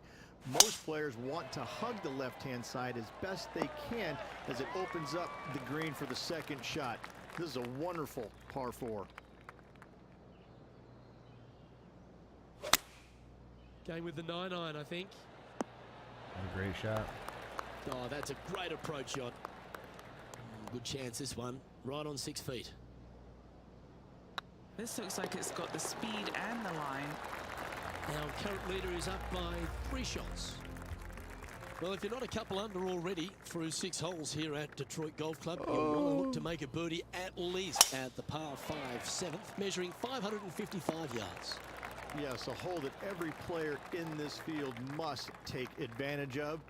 Most players want to hug the left-hand side as best they can as it opens up the green for the second shot. This is a wonderful par 4. Going with the 9-iron, I think. A great shot. Oh, that's a great approach shot. Good chance, this one. Right on 6 feet. This looks like it's got the speed and the line. Our current leader is up by 3 shots. Well, if you're not a couple under already through 6 holes here at Detroit Golf Club, you'll want to look to make a birdie at least at the par 5, 7th, measuring 555 yards. Yes, a hole that every player in this field must take advantage of.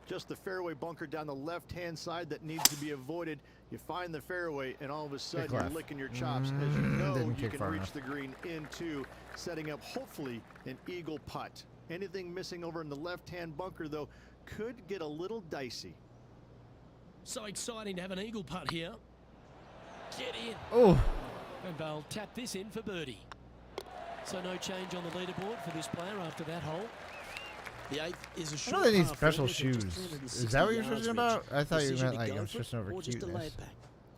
Just the fairway bunker down the left-hand side that needs to be avoided. You find the fairway, and all of a sudden you're left. licking your chops as you know Didn't you kick can far reach enough. the green into setting up hopefully an eagle putt. Anything missing over in the left-hand bunker, though, could get a little dicey. So exciting to have an eagle putt here. Get in. Oh, And they'll tap this in for birdie. So no change on the leaderboard for this player after that hole. The 8th is a I short know they need par special 4 with just shoes. 360 Is that what you're yards, stressing Rich. about? I thought you Decision meant to like go I'm for it stressing over or just delay cuteness. it back.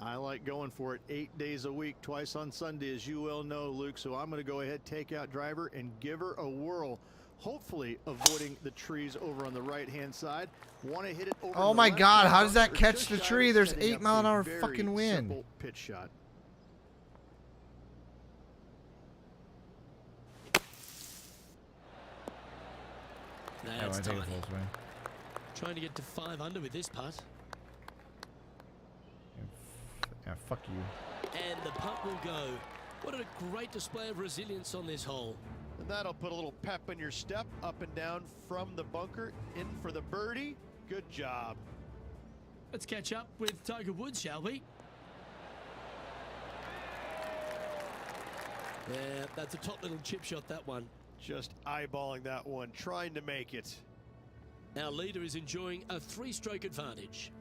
I like going for it 8 days a week, twice on Sunday, as you well know, Luke. So I'm going to go ahead, take out driver, and give her a whirl. Hopefully avoiding the trees over on the right-hand side. Want to hit it over. Oh the my left God, how bunker, does that or catch just the shy of tree? There's setting 8 up mile an a hour very fucking wind. simple pitch shot. I That's want to take a tiny. full swing. Trying to get to 5 under with this putt. Yeah, fuck you. And the putt will go. What a great display of resilience on this hole. And that'll put a little pep in your step, up and down from the bunker, in for the birdie. Good job. Let's catch up with Tiger Woods, shall we? Yeah, that's a top little chip shot, that one. Just eyeballing that one, trying to make it. Our leader is enjoying a 3-stroke advantage.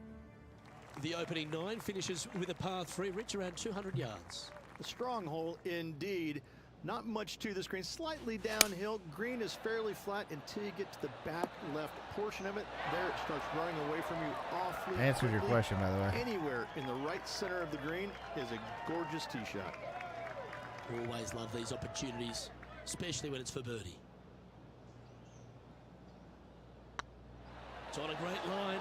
The opening 9 finishes with a par 3, Rich, around 200 yards. A strong hole indeed. Not much to this green, slightly downhill. Green is fairly flat until you get to the back left portion of it. There it starts running away from you awfully I answered your quickly. question, by the way. Anywhere in the right center of the green is a gorgeous tee shot. Always love these opportunities, especially when it's for birdie. It's on a great line.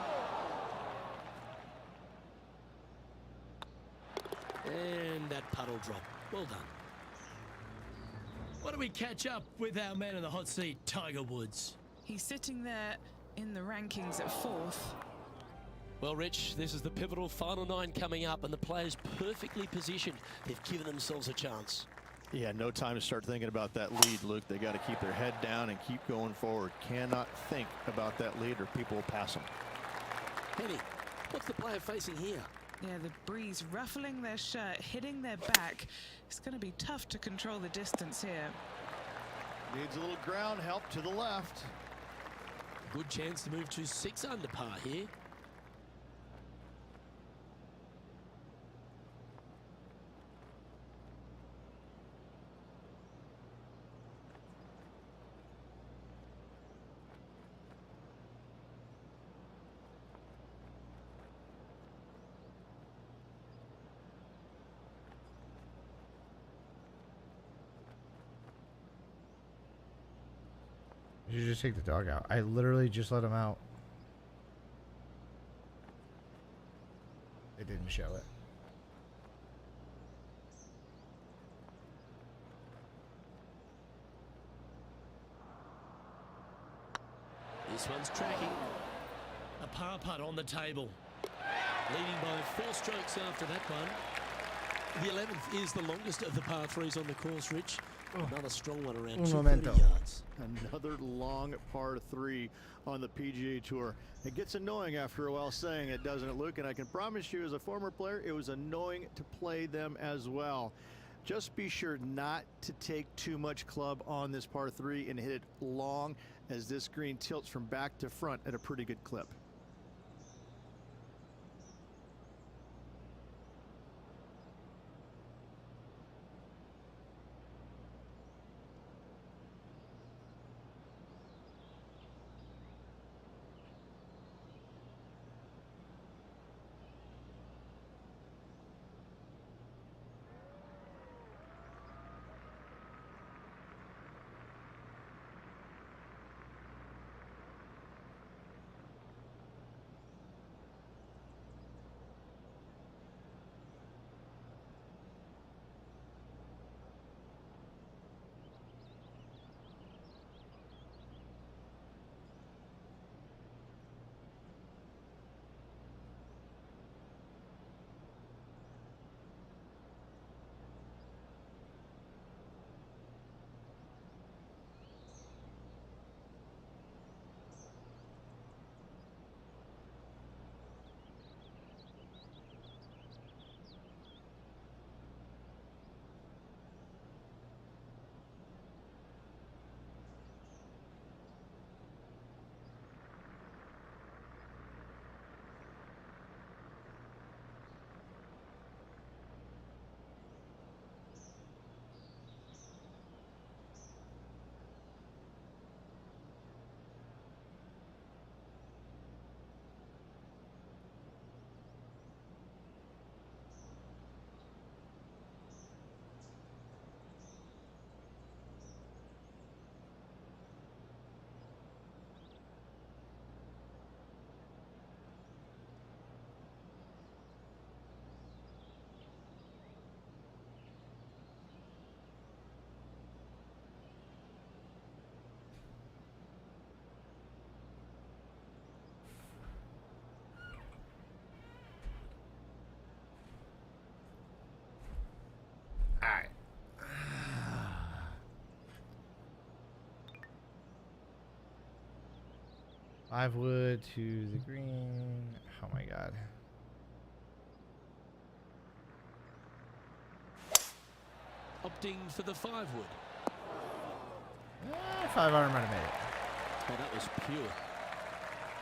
And that puddle drop. Well done. Why don't we catch up with our man in the hot seat, Tiger Woods? He's sitting there in the rankings at 4th. Well, Rich, this is the pivotal final 9 coming up, and the players perfectly positioned. They've given themselves a chance. Yeah, no time to start thinking about that lead, Luke. They got to keep their head down and keep going forward. Cannot think about that lead or people will pass them. Henny, what's the player facing here? Yeah, the breeze ruffling their shirt, hitting their back. It's going to be tough to control the distance here. Needs a little ground help to the left. Good chance to move to 6 under par here. You should just take the dog out. I literally just let him out. They didn't show it. This one's tracking. A par putt on the table. Leading by 4 strokes after that one. The 11th is the longest of the par 3s on the course, Rich. Another strong one around Un 230 momento. yards. Another long par 3 on the PGA Tour. It gets annoying after a while saying it, doesn't it, Luke? And I can promise you, as a former player, it was annoying to play them as well. Just be sure not to take too much club on this par 3 and hit it long, as this green tilts from back to front at a pretty good clip. Alright. 5 wood to the green. Oh my god. Opting for the 5 wood. 5 iron might have made it. Oh, that was pure.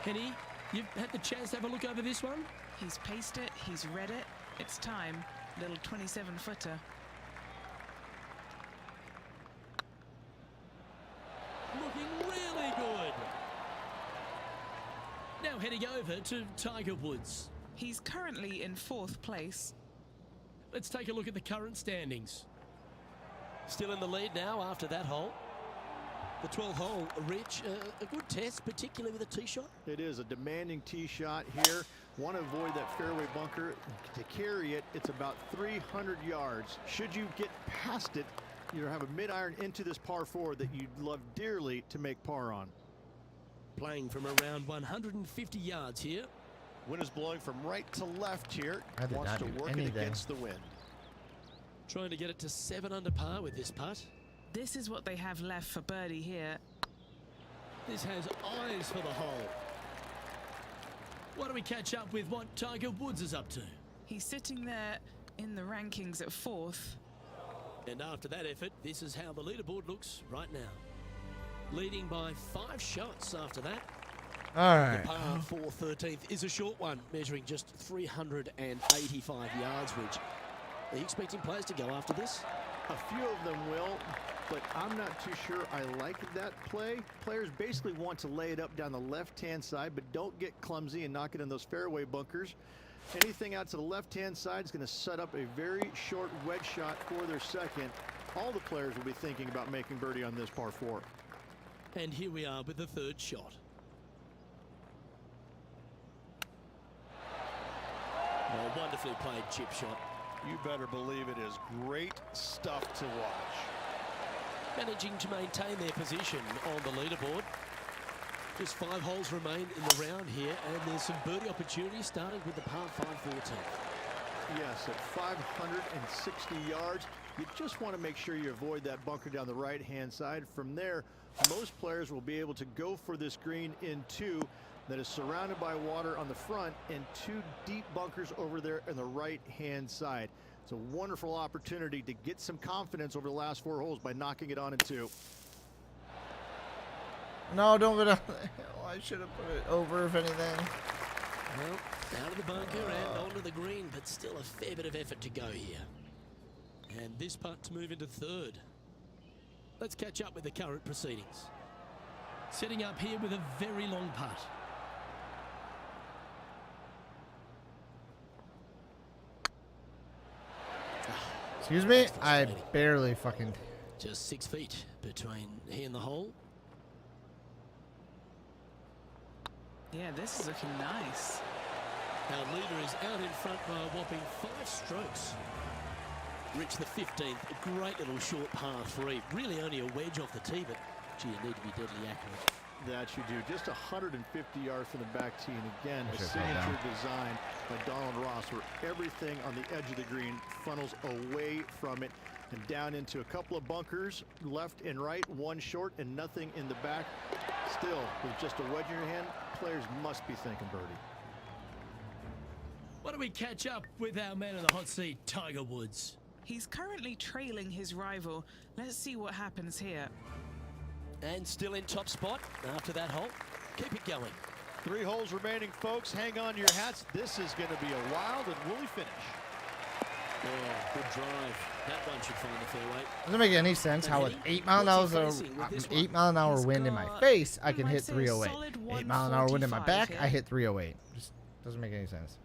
Henny, you've had the chance to have a look over this one? He's paced it, he's read it. It's time. Little 27-footer. Looking really good. Now heading over to Tiger Woods. He's currently in 4th place. Let's take a look at the current standings. Still in the lead now after that hole. The 12th hole, Rich, a good test, particularly with a tee shot. It is a demanding tee shot here. Want to avoid that fairway bunker. To carry it, it's about 300 yards. Should you get past it, you have a mid-iron into this par 4 that you'd love dearly to make par on. Playing from around 150 yards here. Wind is blowing from right to left here. I did Wants not to do work it anything. against the wind. Trying to get it to 7 under par with this putt. This is what they have left for birdie here. This has eyes for the hole. Why don't we catch up with what Tiger Woods is up to? He's sitting there in the rankings at 4th. And after that effort, this is how the leaderboard looks right now. Leading by 5 shots after that. Alright. Par 4 13th is a short one, measuring just 385 yards, Rich. Are you expecting players to go after this? A few of them will, but I'm not too sure I like that play. Players basically want to lay it up down the left-hand side, but don't get clumsy and knock it in those fairway bunkers. Anything out to the left-hand side is going to set up a very short wedge shot for their second. All the players will be thinking about making birdie on this par 4. And here we are with the 3rd shot. Oh, wonderfully played chip shot. You better believe it is great stuff to watch. Managing to maintain their position on the leaderboard. Just 5 holes remain in the round here, and there's some birdie opportunities starting with the par 5 14. Yes, at 560 yards, you just want to make sure you avoid that bunker down the right-hand side. From there, most players will be able to go for this green in 2 that is surrounded by water on the front and 2 deep bunkers over there on the right-hand side. It's a wonderful opportunity to get some confidence over the last 4 holes by knocking it on in 2. No, don't go down there. I should have put it over, if anything. Well, out of the bunker and onto the green, but still a fair bit of effort to go here. And this putt to move into 3rd. Let's catch up with the current proceedings. Setting up here with a very long putt. Excuse me? I barely fucking... Just 6 feet between he and the hole. Yeah, this is looking nice. Our leader is out in front by a whopping 5 strokes. Reached the 15th, a great little short par 3. Really only a wedge off the tee, but gee, you need to be deadly accurate. That you do. Just 150 yards from the back tee, and again, a Should slow signature down. design by Donald Ross, where everything on the edge of the green funnels away from it and down into a couple of bunkers, left and right, 1 short and nothing in the back. Still, with just a wedge in your hand, players must be thinking birdie. Why don't we catch up with our man in the hot seat, Tiger Woods? He's currently trailing his rival. Let's see what happens here. And still in top spot after that hole. Keep it going. 3 holes remaining, folks. Hang on to your hats. This is going to be a wild and woolly finish. Oh, good drive. That one should find the fairway. Doesn't make any sense how with 8 mile an hour wind in my face, I can hit 308. 8 mile an hour wind in my back, I hit 308. Just doesn't make any sense.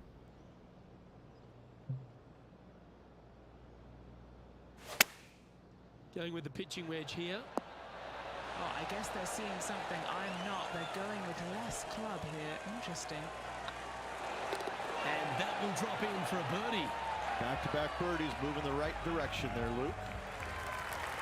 Going with the pitching wedge here. Oh, I guess they're seeing something I'm not. They're going with less club here. Interesting. And that will drop in for a birdie. Back-to-back birdies moving the right direction there, Luke.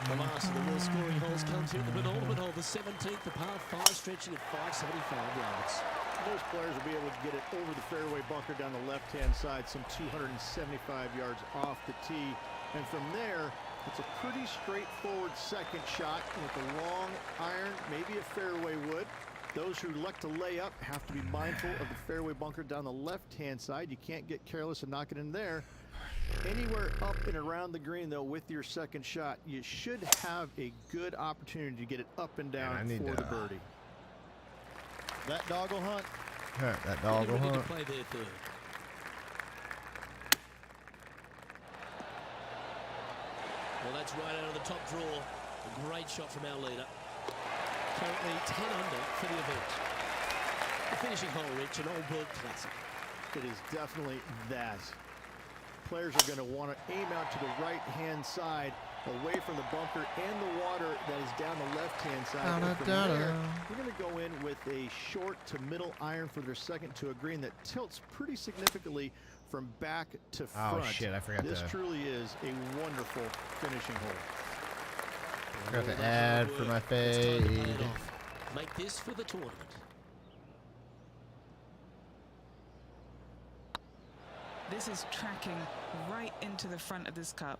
The last of the real scoring holes comes here at the penultimate hole, the 17th, the par 5 stretching at 575 yards. Most players will be able to get it over the fairway bunker down the left-hand side, some 275 yards off the tee. And from there, it's a pretty straightforward second shot with a long iron, maybe a fairway wood. Those who like to lay up have to be mindful of the fairway bunker down the left-hand side. You can't get careless and knock it in there. Anywhere up and around the green, though, with your second shot, you should have a good opportunity to get it up and down for the birdie. That dog will hunt. That dog will Ready to hunt. play their 3rd. Well, that's right out of the top draw. A great shot from our leader. Currently 10 under for the event. The finishing hole, Rich, an old world classic. It is definitely that. Players are going to want to aim out to the right-hand side, away from the bunker and the water that is down the left-hand side. And from there, we're going to go in with a short to middle iron for their second to a green that tilts pretty significantly from back to front. Oh shit, I forgot This to... truly is a wonderful finishing hole. Forgot to add for my fade. Make this for the tournament. This is tracking right into the front of this cup.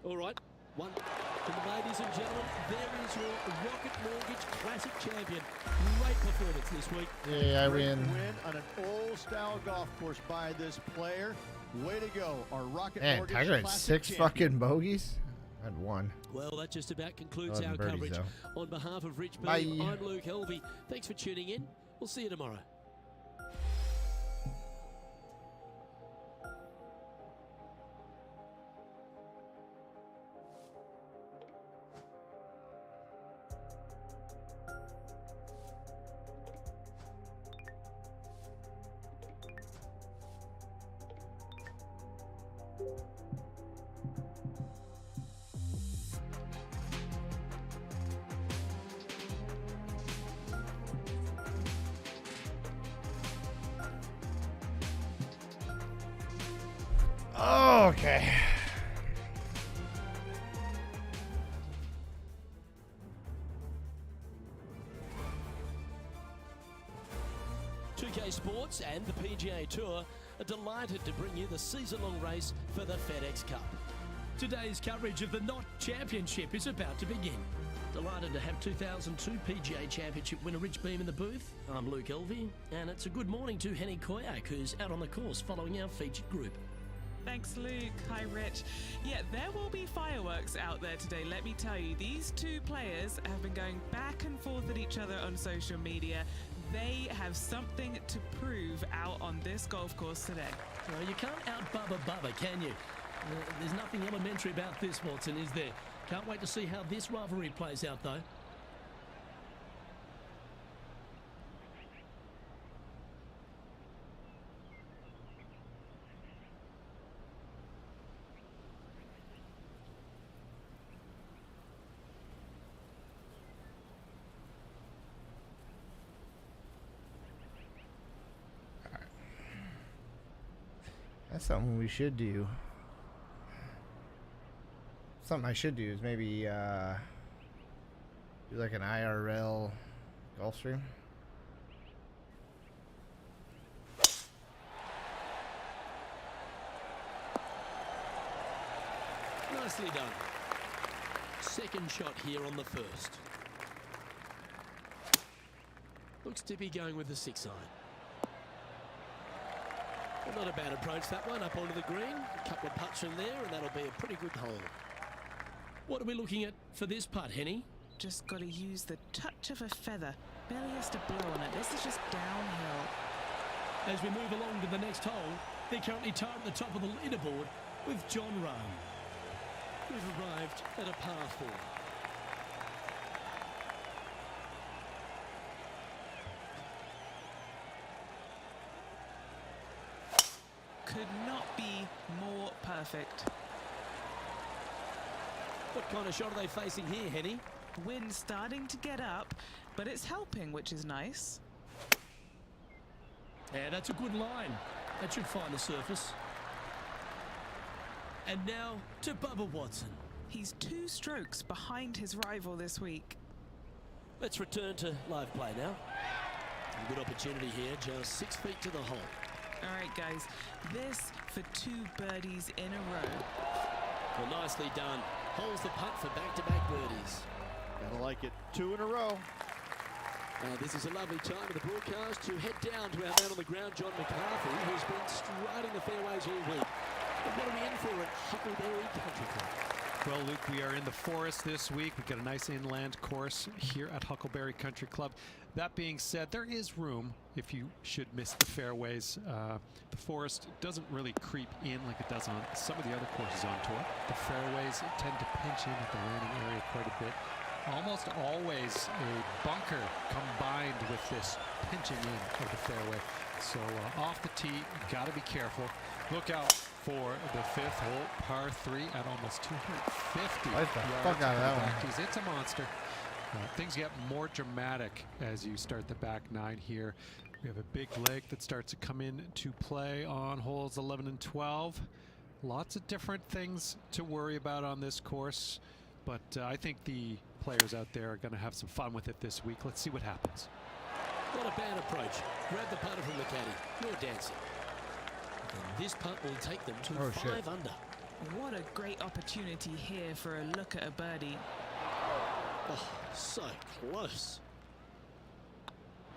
All right, one from the ladies and gentlemen. There is your Rocket Mortgage Classic champion. Great performance this week. Yeah, I Great win. win on an old-style golf course by this player. Way to go, our Rocket Man, Mortgage Tiger had Classic 6 champion. fucking bogeys. I had 1. Well, that just about concludes 11 our birdies, coverage. though. On behalf of Rich Bye. Beam, I'm Luke Helvey. Thanks for tuning in. We'll see you tomorrow. Okay. Sports and the PGA Tour are delighted to bring you the season-long race for the FedEx Cup. Today's coverage of the Knot Championship is about to begin. Delighted to have 2002 PGA Championship winner Rich Beem in the booth. I'm Luke Elvey, and it's a good morning to Henny Koyak, who's out on the course following our featured group. Thanks, Luke. Hi, Rich. Yeah, there will be fireworks out there today, let me tell you. These two players have been going back and forth at each other on social media. They have something to prove out on this golf course today. Well, you can't out-Bubba Bubba, can you? There's nothing elementary about this, Watson, is there? Can't wait to see how this rivalry plays out, though. That's something we should do. Something I should do is maybe do like an IRL golf stream. Nicely done. Second shot here on the first. Looks to be going with the 6-iron. Well, not a bad approach, that one, up onto the green. A couple of putts from there, and that'll be a pretty good hole. What are we looking at for this putt, Henny? Just got to use the touch of a feather. Barely has to blow on it. This is just downhill. As we move along to the next hole, they're currently tied at the top of the leaderboard with John Rahm. We've arrived at a par 4. Could not be more perfect. What kind of shot are they facing here, Henny? Wind starting to get up, but it's helping, which is nice. Yeah, that's a good line. That should find the surface. And now to Bubba Watson. He's 2 strokes behind his rival this week. Let's return to live play now. A good opportunity here, just 6 feet to the hole. All right, guys, this for 2 birdies in a row. Well, nicely done. Holds the putt for back-to-back birdies. Gotta like it. 2 in a row. This is a lovely time of the broadcast to head down to our man on the ground, John McCarthy, who's been striding the fairways all week. But what are we in for at Huckleberry Country Club? Well, Luke, we are in the forest this week. We've got a nice inland course here at Huckleberry Country Club. That being said, there is room if you should miss the fairways. The forest doesn't really creep in like it does on some of the other courses on tour. The fairways tend to pinch in at the landing area quite a bit. Almost always a bunker combined with this pinching in of the fairway. So off the tee, got to be careful. Look out for the 5th hole, par 3 at almost 250 Light the yards. fuck out of that one. Back tees. It's a monster. Things get more dramatic as you start the back 9 here. We have a big lake that starts to come in to play on holes 11 and 12. Lots of different things to worry about on this course, but I think the players out there are going to have some fun with it this week. Let's see what happens. What a bad approach. Grab the putter from the caddy. You're dancing. And this putt will take them to 5 under. What a great opportunity here for a look at a birdie. Oh, so close.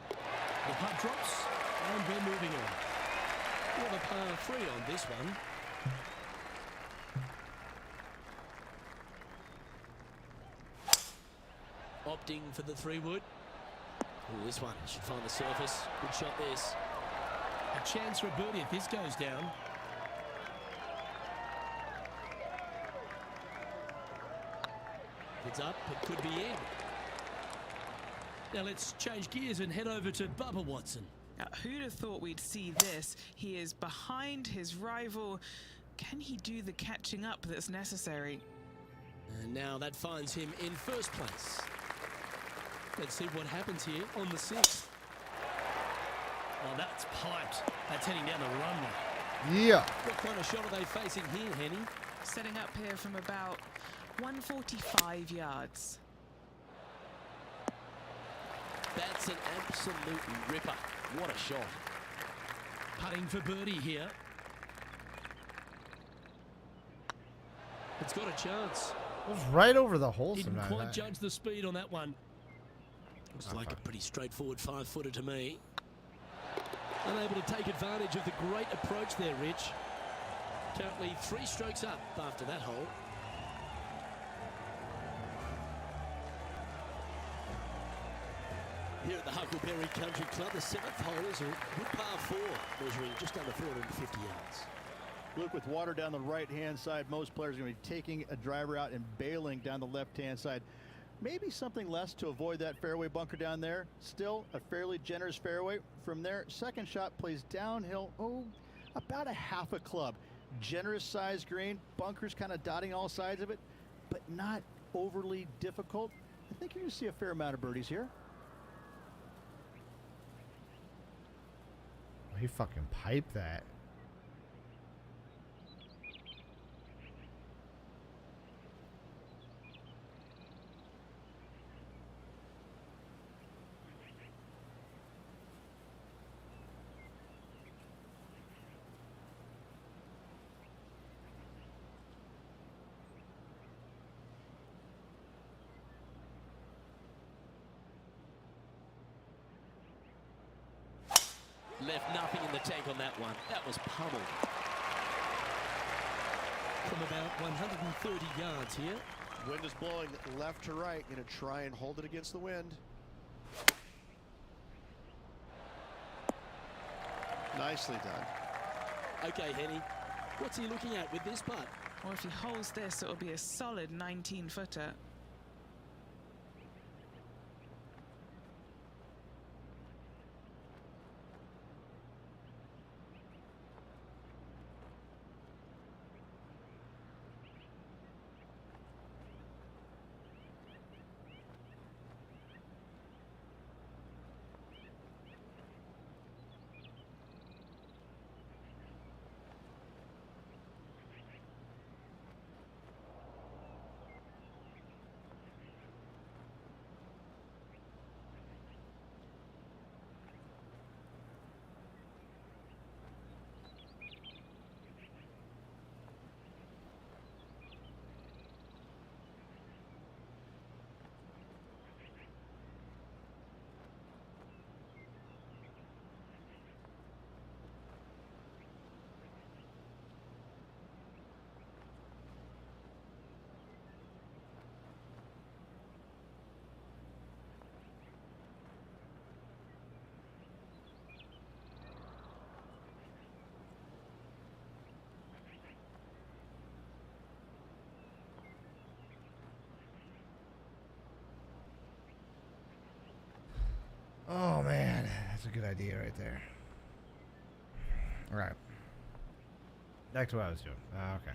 The putt drops, and we're moving on. What a par 3 on this one. Opting for the 3-wood. Oh, this one should find the surface. Good shot this. A chance for a birdie if this goes down. It's up, it could be in. Now let's change gears and head over to Bubba Watson. Now, who'd have thought we'd see this? He is behind his rival. Can he do the catching up that's necessary? And now that finds him in first place. Let's see what happens here on the 6th. Oh, that's piped. That's heading down the runway. Yeah. What kind of shot are they facing here, Henny? Setting up here from about 145 yards. That's an absolute ripper. What a shot. Putting for birdie here. It's got a chance. It was right over the hole Didn't somehow. quite judge the speed on that one. Looks like a pretty straightforward 5-footer to me. Unable to take advantage of the great approach there, Rich. Currently 3 strokes up after that hole. Here at the Huckleberry Country Club, the 7th hole is a good par 4, measuring just under 450 yards. Look, with water down the right-hand side, most players are going to be taking a driver out and bailing down the left-hand side. Maybe something less to avoid that fairway bunker down there. Still a fairly generous fairway. From there, second shot plays downhill, about a half a club. Generous size green, bunkers kind of dotting all sides of it, but not overly difficult. I think you're going to see a fair amount of birdies here. He fucking piped that. Left nothing in the tank on that one. That was pummeled. From about 130 yards here. Wind is blowing left to right. Going to try and hold it against the wind. Nicely done. Okay, Henny. What's he looking at with this putt? Or if he holds this, it'll be a solid 19-footer. Oh man, that's a good idea right there. All right. Back to what I was doing. Okay.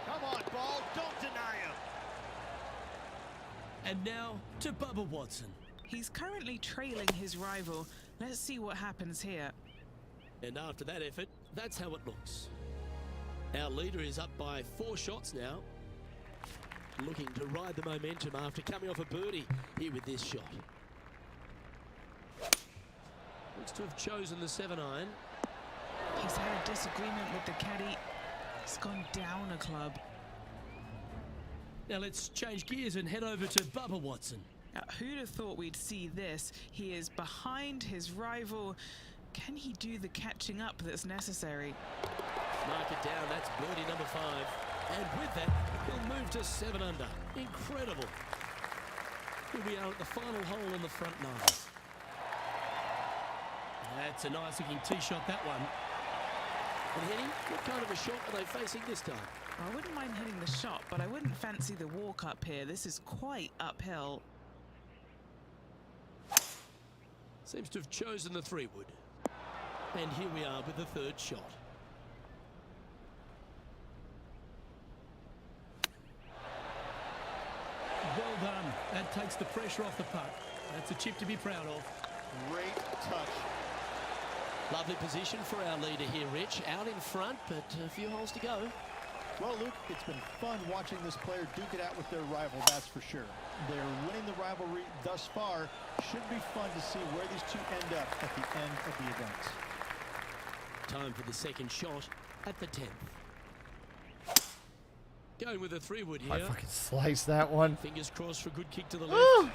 Come on, ball. Don't deny him. And now to Bubba Watson. He's currently trailing his rival. Let's see what happens here. And after that effort, that's how it looks. Our leader is up by 4 shots now. Looking to ride the momentum after coming off a birdie here with this shot. Looks to have chosen the 7-iron. He's had a disagreement with the caddy. He's gone down a club. Now let's change gears and head over to Bubba Watson. Who'd have thought we'd see this? He is behind his rival. Can he do the catching up that's necessary? Mark it down, that's birdie number 5. And with that, he'll move to 7 under. Incredible. Here we are at the final hole on the front 9. That's a nice looking tee shot, that one. And Henny, what kind of a shot are they facing this time? Well, I wouldn't mind hitting the shot, but I wouldn't fancy the walk up here. This is quite uphill. Seems to have chosen the 3-wood. And here we are with the 3rd shot. Well done. That takes the pressure off the putt. That's a chip to be proud of. Great touch. Lovely position for our leader here, Rich. Out in front, but a few holes to go. Well, Luke, it's been fun watching this player duke it out with their rival, that's for sure. They're winning the rivalry thus far. Should be fun to see where these two end up at the end of the event. Time for the second shot at the 10th. Going with a 3-wood I here. fucking sliced that one. Fingers crossed for a good kick to the left.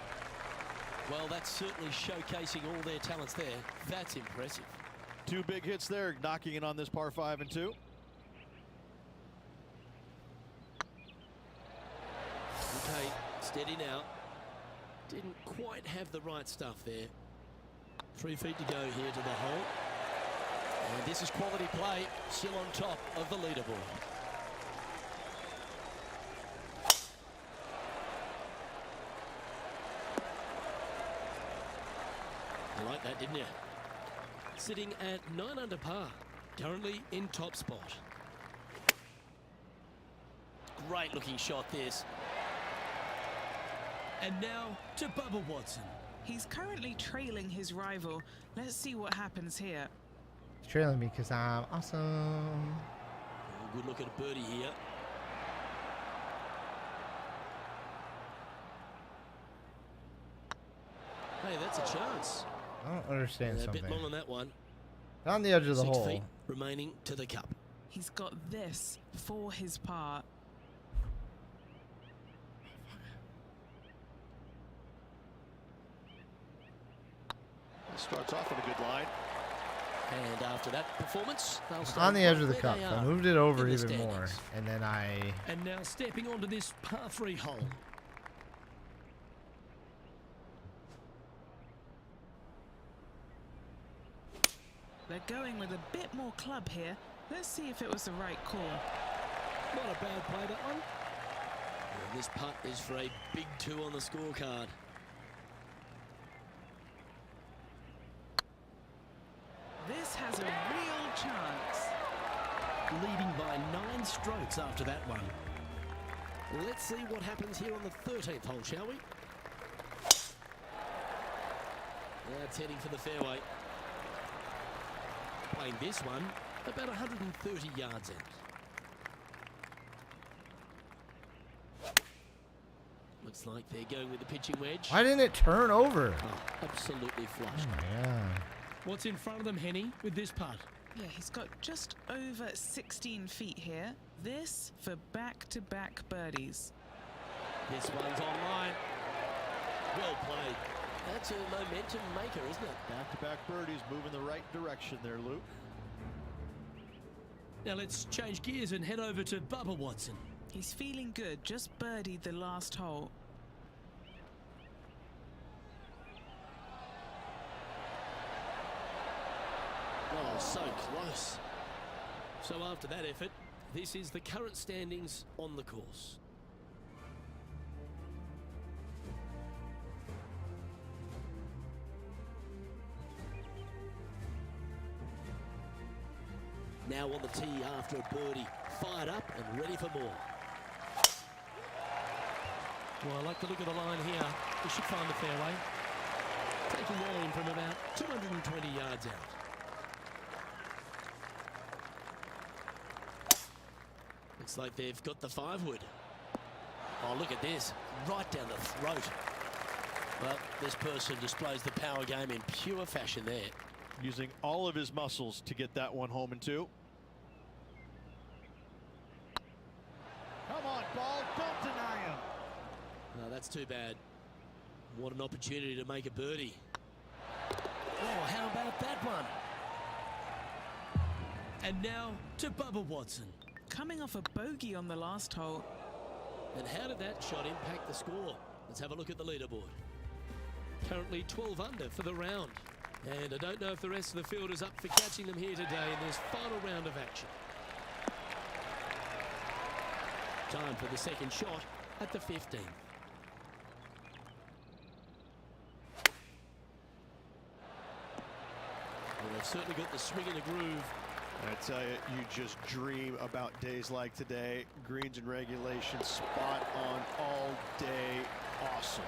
Well, that's certainly showcasing all their talents there. That's impressive. 2 big hits there, knocking it on this par 5 and 2. Okay, steady now. Didn't quite have the right stuff there. 3 feet to go here to the hole. And this is quality play, still on top of the leaderboard. You like that, didn't you? Sitting at 9 under par, currently in top spot. Great looking shot this. And now to Bubba Watson. He's currently trailing his rival. Let's see what happens here. He's trailing me because I'm awesome. Oh, good look at a birdie here. Hey, that's a chance. I don't understand A something. bit long on that one. On the edge of the 6 hole. feet remaining to the cup. He's got this for his par. Starts off on a good line. And after that performance, they'll stay On the edge right of the where cup. they I are moved it over in the even more. standings. And then I... And now stepping onto this par 3 hole. They're going with a bit more club here. Let's see if it was the right call. Not a bad play, that one. And this putt is for a big 2 on the scorecard. This has a real chance. Leading by 9 strokes after that one. Let's see what happens here on the 13th hole, shall we? That's heading for the fairway. Playing this one about 130 yards out. Looks like they're going with the pitching wedge. Why didn't it turn over? Oh, absolutely flush. Oh my God. What's in front of them, Henny, with this putt? Yeah, he's got just over 16 feet here. This for back-to-back birdies. This one's online. Well played. That's a momentum maker, isn't it? Back-to-back birdies, moving the right direction there, Luke. Now let's change gears and head over to Bubba Watson. He's feeling good, just birdied the last hole. Oh, so close. So after that effort, this is the current standings on the course. Now on the tee after a birdie, fired up and ready for more. Well, I like the look of the line here. We should find the fairway. Taking that in from about 220 yards out. Looks like they've got the 5-wood. Oh, look at this. Right down the throat. Well, this person displays the power game in pure fashion there. Using all of his muscles to get that one home in 2. Come on, ball. Don't deny him. No, that's too bad. What an opportunity to make a birdie. Oh, how about that one? And now to Bubba Watson. Coming off a bogey on the last hole. And how did that shot impact the score? Let's have a look at the leaderboard. Currently 12 under for the round. And I don't know if the rest of the field is up for catching them here today in this final round of action. Time for the second shot at the 15th. Well, they've certainly got the swing and the groove. I tell you, you just dream about days like today. Greens and regulation spot on all day. awesome.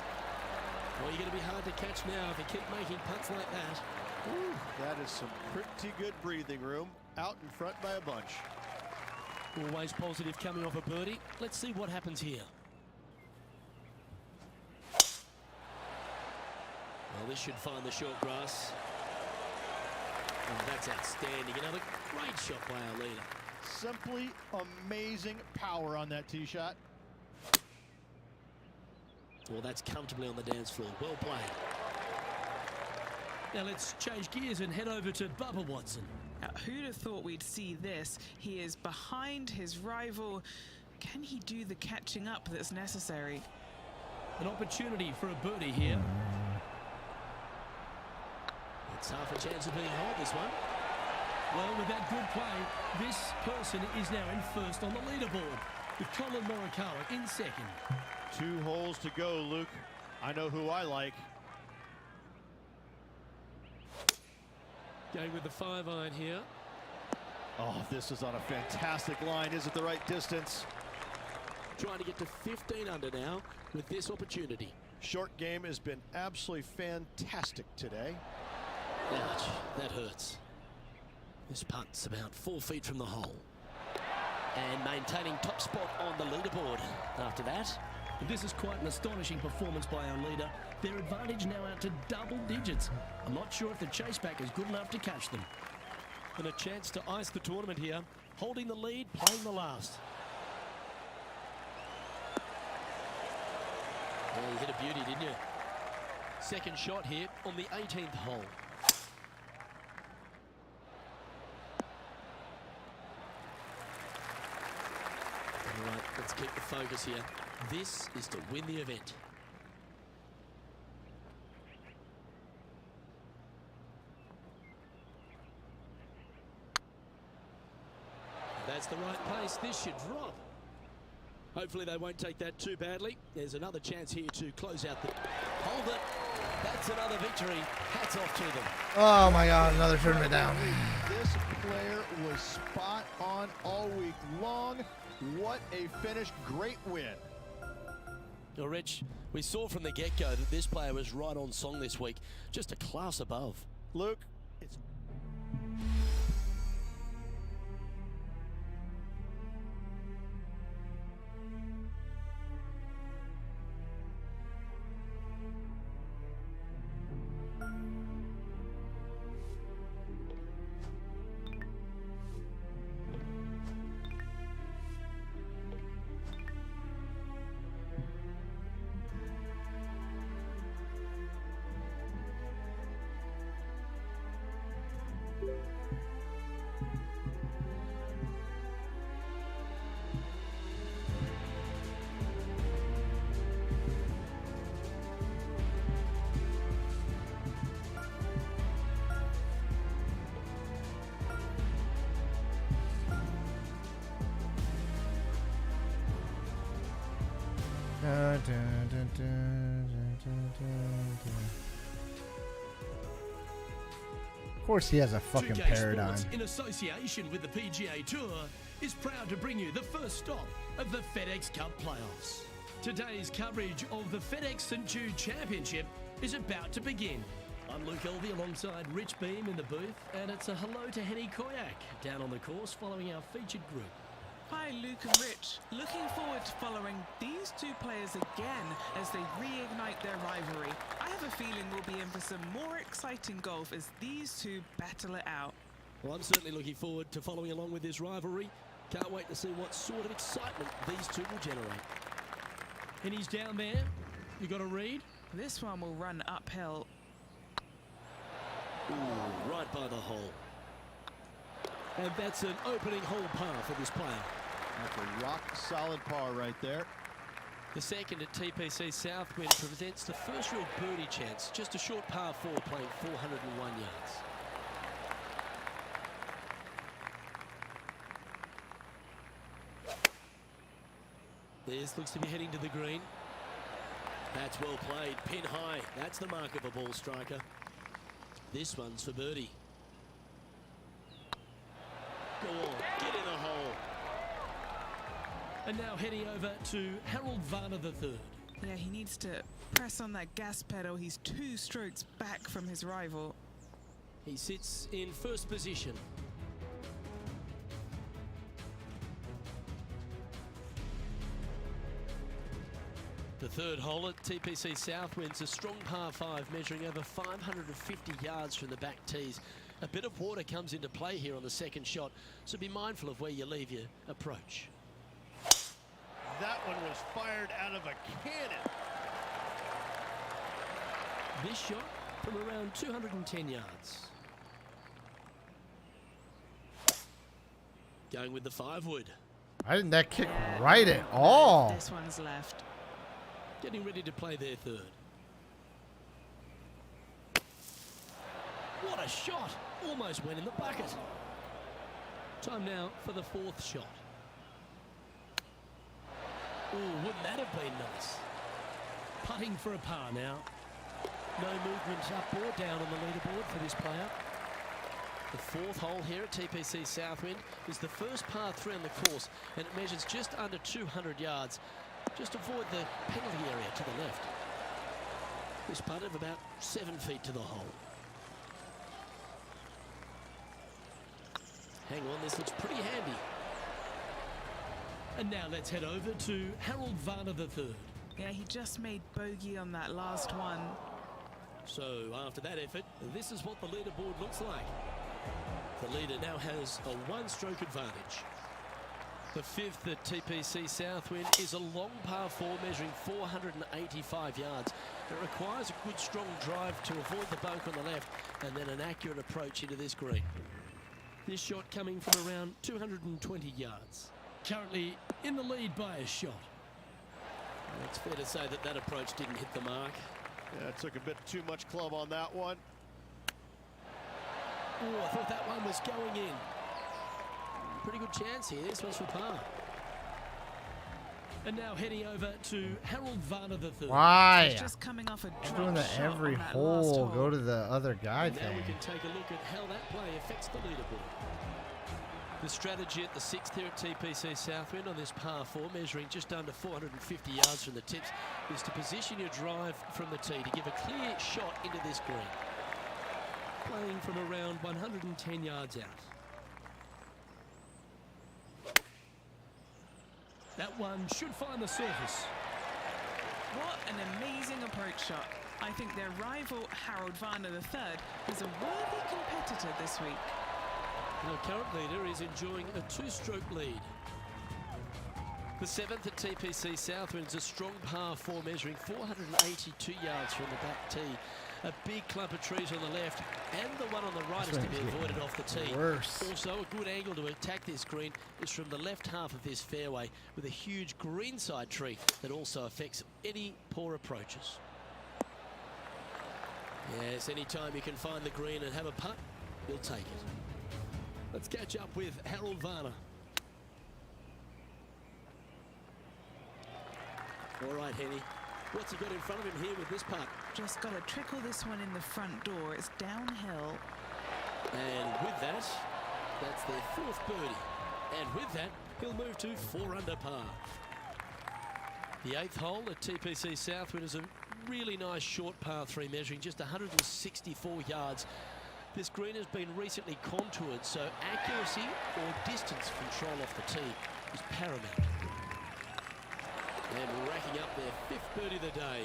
Well, you're going to be hard to catch now if you keep making putts like that. Ooh, that is some pretty good breathing room. Out in front by a bunch. Always positive coming off a birdie. Let's see what happens here. Well, this should find the short grass. And that's outstanding. Another great shot by our leader. Simply amazing power on that tee shot. Well, that's comfortably on the dance floor. Well played. Now let's change gears and head over to Bubba Watson. Now, who'd have thought we'd see this? He is behind his rival. Can he do the catching up that's necessary? An opportunity for a birdie here. It's half a chance of being held, this one. Well, with that good play, this person is now in first on the leaderboard, with Colin Morikawa in second. 2 holes to go, Luke. I know who I like. Going with the 5-iron here. Oh, this is on a fantastic line. Is it the right distance? Trying to get to 15 under now with this opportunity. Short game has been absolutely fantastic today. Ouch, that hurts. This putt's about 4 feet from the hole. And maintaining top spot on the leaderboard after that. This is quite an astonishing performance by our leader. Their advantage now out to double digits. I'm not sure if the chase back is good enough to catch them. And a chance to ice the tournament here. Holding the lead, playing the last. Well, you hit a beauty, didn't you? Second shot here on the 18th hole. All right, let's keep the focus here. This is to win the event. That's the right place. This should drop. Hopefully they won't take that too badly. There's another chance here to close out the... Hold it. That's another victory. Hats off to them. Oh my God, another tournament down. This player was spot on all week long. What a finish. Great win. Well, Rich, we saw from the get-go that this player was right on song this week. Just a class above. Luke, it's Of course he has a fucking 2K paradigm. Sports, in association with the PGA Tour, is proud to bring you the first stop of the FedEx Cup playoffs. Today's coverage of the FedEx St. Jude Championship is about to begin. I'm Luke Elvey alongside Rich Beam in the booth, and it's a hello to Henny Koyak down on the course following our featured group. Hi, Luke and Rich. Looking forward to following these two players again as they reignite their rivalry. I have a feeling we'll be in for some more exciting golf as these two battle it out. Well, I'm certainly looking forward to following along with this rivalry. Can't wait to see what sort of excitement these two will generate. And he's down there. You got a read? This one will run uphill. Ooh, right by the hole. And that's an opening hole par for this player. That's a rock-solid par right there. The second at TPC Southwind presents the first real birdie chance. Just a short par 4 playing 401 yards. This looks to be heading to the green. That's well played. Pin high. That's the mark of a ball striker. This one's for birdie. Go on, get in the hole. And now heading over to Harold Varner III. Yeah, he needs to press on that gas pedal. He's 2 strokes back from his rival. He sits in first position. The third hole at TPC Southwind's a strong par 5 measuring over 550 yards from the back tees. A bit of water comes into play here on the second shot, so be mindful of where you leave your approach. That one was fired out of a cannon. This shot from around 210 yards. Going with the 5-wood. Why didn't that kick Yeah, right at all? This one's left. Getting ready to play their third. What a shot! Almost went in the bucket. Time now for the 4th shot. Ooh, wouldn't that have been nice? Putting for a par now. No movement up or down on the leaderboard for this player. The 4th hole here at TPC Southwind is the first par 3 on the course, and it measures just under 200 yards. Just avoid the penalty area to the left. This putt of about 7 feet to the hole. Hang on, this looks pretty handy. And now let's head over to Harold Varner III. Yeah, he just made bogey on that last one. So after that effort, this is what the leaderboard looks like. The leader now has a 1-stroke advantage. The 5th at TPC Southwind is a long par 4 measuring 485 yards. It requires a good strong drive to avoid the bunker on the left and then an accurate approach into this green. This shot coming from around 220 yards. Currently in the lead by a shot. It's fair to say that that approach didn't hit the mark. Yeah, it took a bit too much club on that one. Oh, I thought that one was going in. Pretty good chance here. This one's for par. And now heading over to Harold Varner III. Why? He's just coming off a You're drop doing that shot every on that last hole. hole. Go to the other guy And now we thing. can take a look at how that play affects the leaderboard. The strategy at the 6th here at TPC Southwind on this par 4, measuring just under 450 yards from the tips, is to position your drive from the tee to give a clear shot into this green. Playing from around 110 yards out. That one should find the surface. What an amazing approach shot. I think their rival, Harold Varner III, is a worthy competitor this week. The current leader is enjoying a 2-stroke lead. The 7th at TPC Southwind's a strong par 4 measuring 482 yards from the back tee. A big clump of trees on the left and the one on the right is to be avoided off the tee. Worse. Also, a good angle to attack this green is from the left half of this fairway with a huge greenside tree that also affects any poor approaches. Yes, anytime you can find the green and have a putt, you'll take it. Let's catch up with Harold Varner. All right, Henny. What's he got in front of him here with this putt? Just got to trickle this one in the front door. It's downhill. And with that, that's their 4th birdie. And with that, he'll move to 4 under par. The 8th hole at TPC Southwind is a really nice short par 3 measuring just 164 yards. This green has been recently contoured, so accuracy or distance control off the tee is paramount. And racking up their 5th birdie of the day.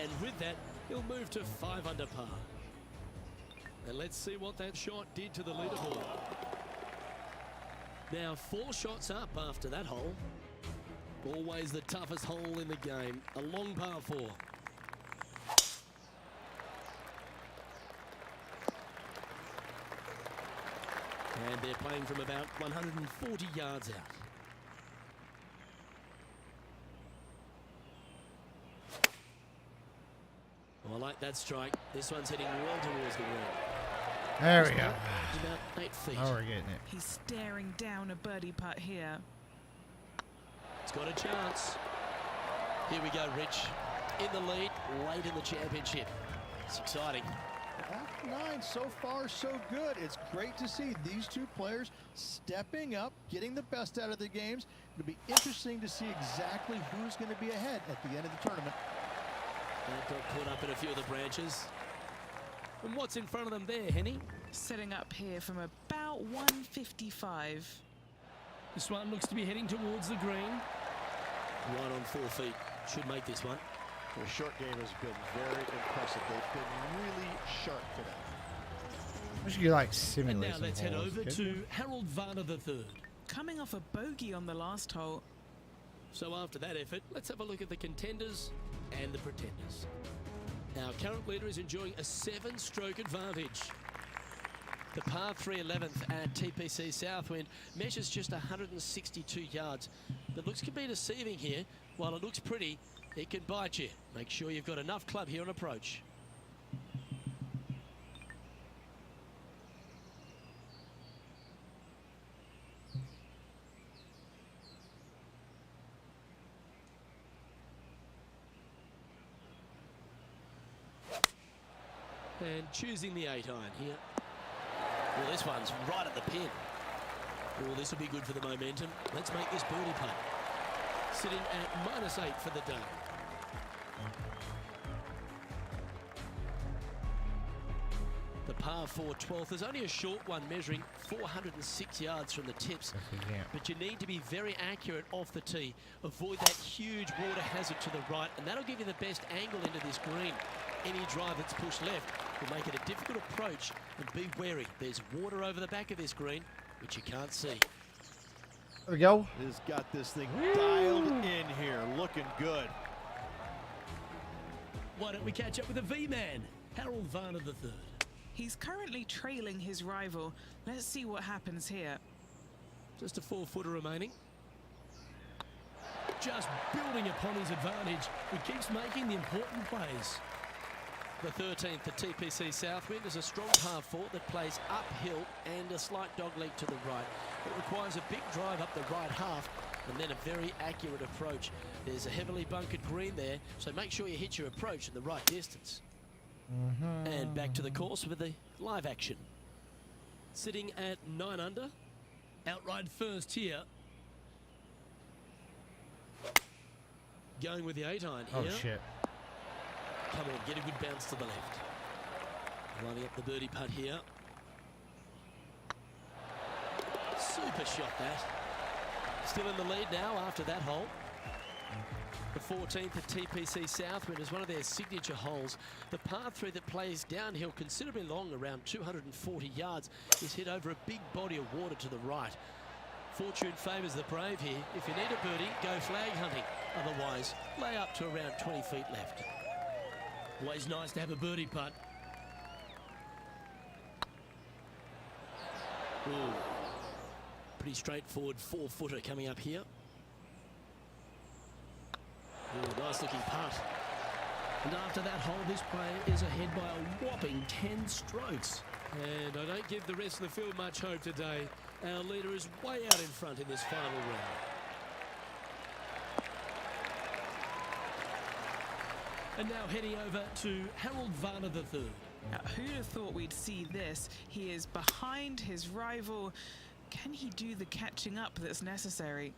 And with that, he'll move to 5 under par. And let's see what that shot did to the leaderboard. Now 4 shots up after that hole. Always the toughest hole in the game. A long par 4. And they're playing from about 140 yards out. Oh, I like that strike. This one's heading well towards the green. There we go. It's about 8 feet. Now we're getting it. He's staring down a birdie putt here. It's got a chance. Here we go, Rich. In the lead, late in the championship. It's exciting. After 9, so far so good. It's great to see these two players stepping up, getting the best out of the games. It'll be interesting to see exactly who's going to be ahead at the end of the tournament. That got caught up in a few of the branches. And what's in front of them there, Henny? Setting up here from about 155. This one looks to be heading towards the green. Right on 4 feet. Should make this one. Their short game has been very impressive. They've been really sharp today. Wish you could like And simulate now some let's head holes, over couldn't to you? Harold Varner III. Coming off a bogey on the last hole. So after that effort, let's have a look at the contenders and the pretenders. Our current leader is enjoying a 7-stroke advantage. The par 3 11th at TPC Southwind measures just 162 yards. But looks can be deceiving here. While it looks pretty, it can bite you. Make sure you've got enough club here on approach. And choosing the 8-iron here. Well, this one's right at the pin. Oh, this will be good for the momentum. Let's make this birdie putt. Sitting at -8 for the day. The par 4 12th is only a short one, measuring 406 yards from the tips. Yeah. But you need to be very accurate off the tee. Avoid that huge water hazard to the right, and that'll give you the best angle into this green. Any drive that's pushed left will make it a difficult approach, and be wary. There's water over the back of this green, which you can't see. There we go. Has got this thing dialed in here, looking good. Why don't we catch up with the V-Man, Harold Varner III. He's currently trailing his rival. Let's see what happens here. Just a 4-footer remaining. Just building upon his advantage, he keeps making the important plays. The 13th at TPC Southwind is a strong par 4 that plays uphill and a slight dogleg to the right. It requires a big drive up the right half and then a very accurate approach. There's a heavily bunkered green there, so make sure you hit your approach in the right distance. And back to the course with the live action. Sitting at 9 under. Outright first here. Going with the 8-iron Oh here. shit. Come on, get a good bounce to the left. Lining up the birdie putt here. Super shot that. Still in the lead now after that hole. The 14th at TPC Southwind is one of their signature holes. The par 3 that plays downhill considerably long, around 240 yards, is hit over a big body of water to the right. Fortune favours the brave here. If you need a birdie, go flag hunting. Otherwise, lay up to around 20 feet left. Always nice to have a birdie putt. Ooh. Pretty straightforward 4-footer coming up here. Ooh, nice looking putt. And after that hole, this player is ahead by a whopping 10 strokes. And I don't give the rest of the field much hope today. Our leader is way out in front in this final round. And now heading over to Harold Varner III. Now, who'd have thought we'd see this? He is behind his rival. Can he do the catching up that's necessary?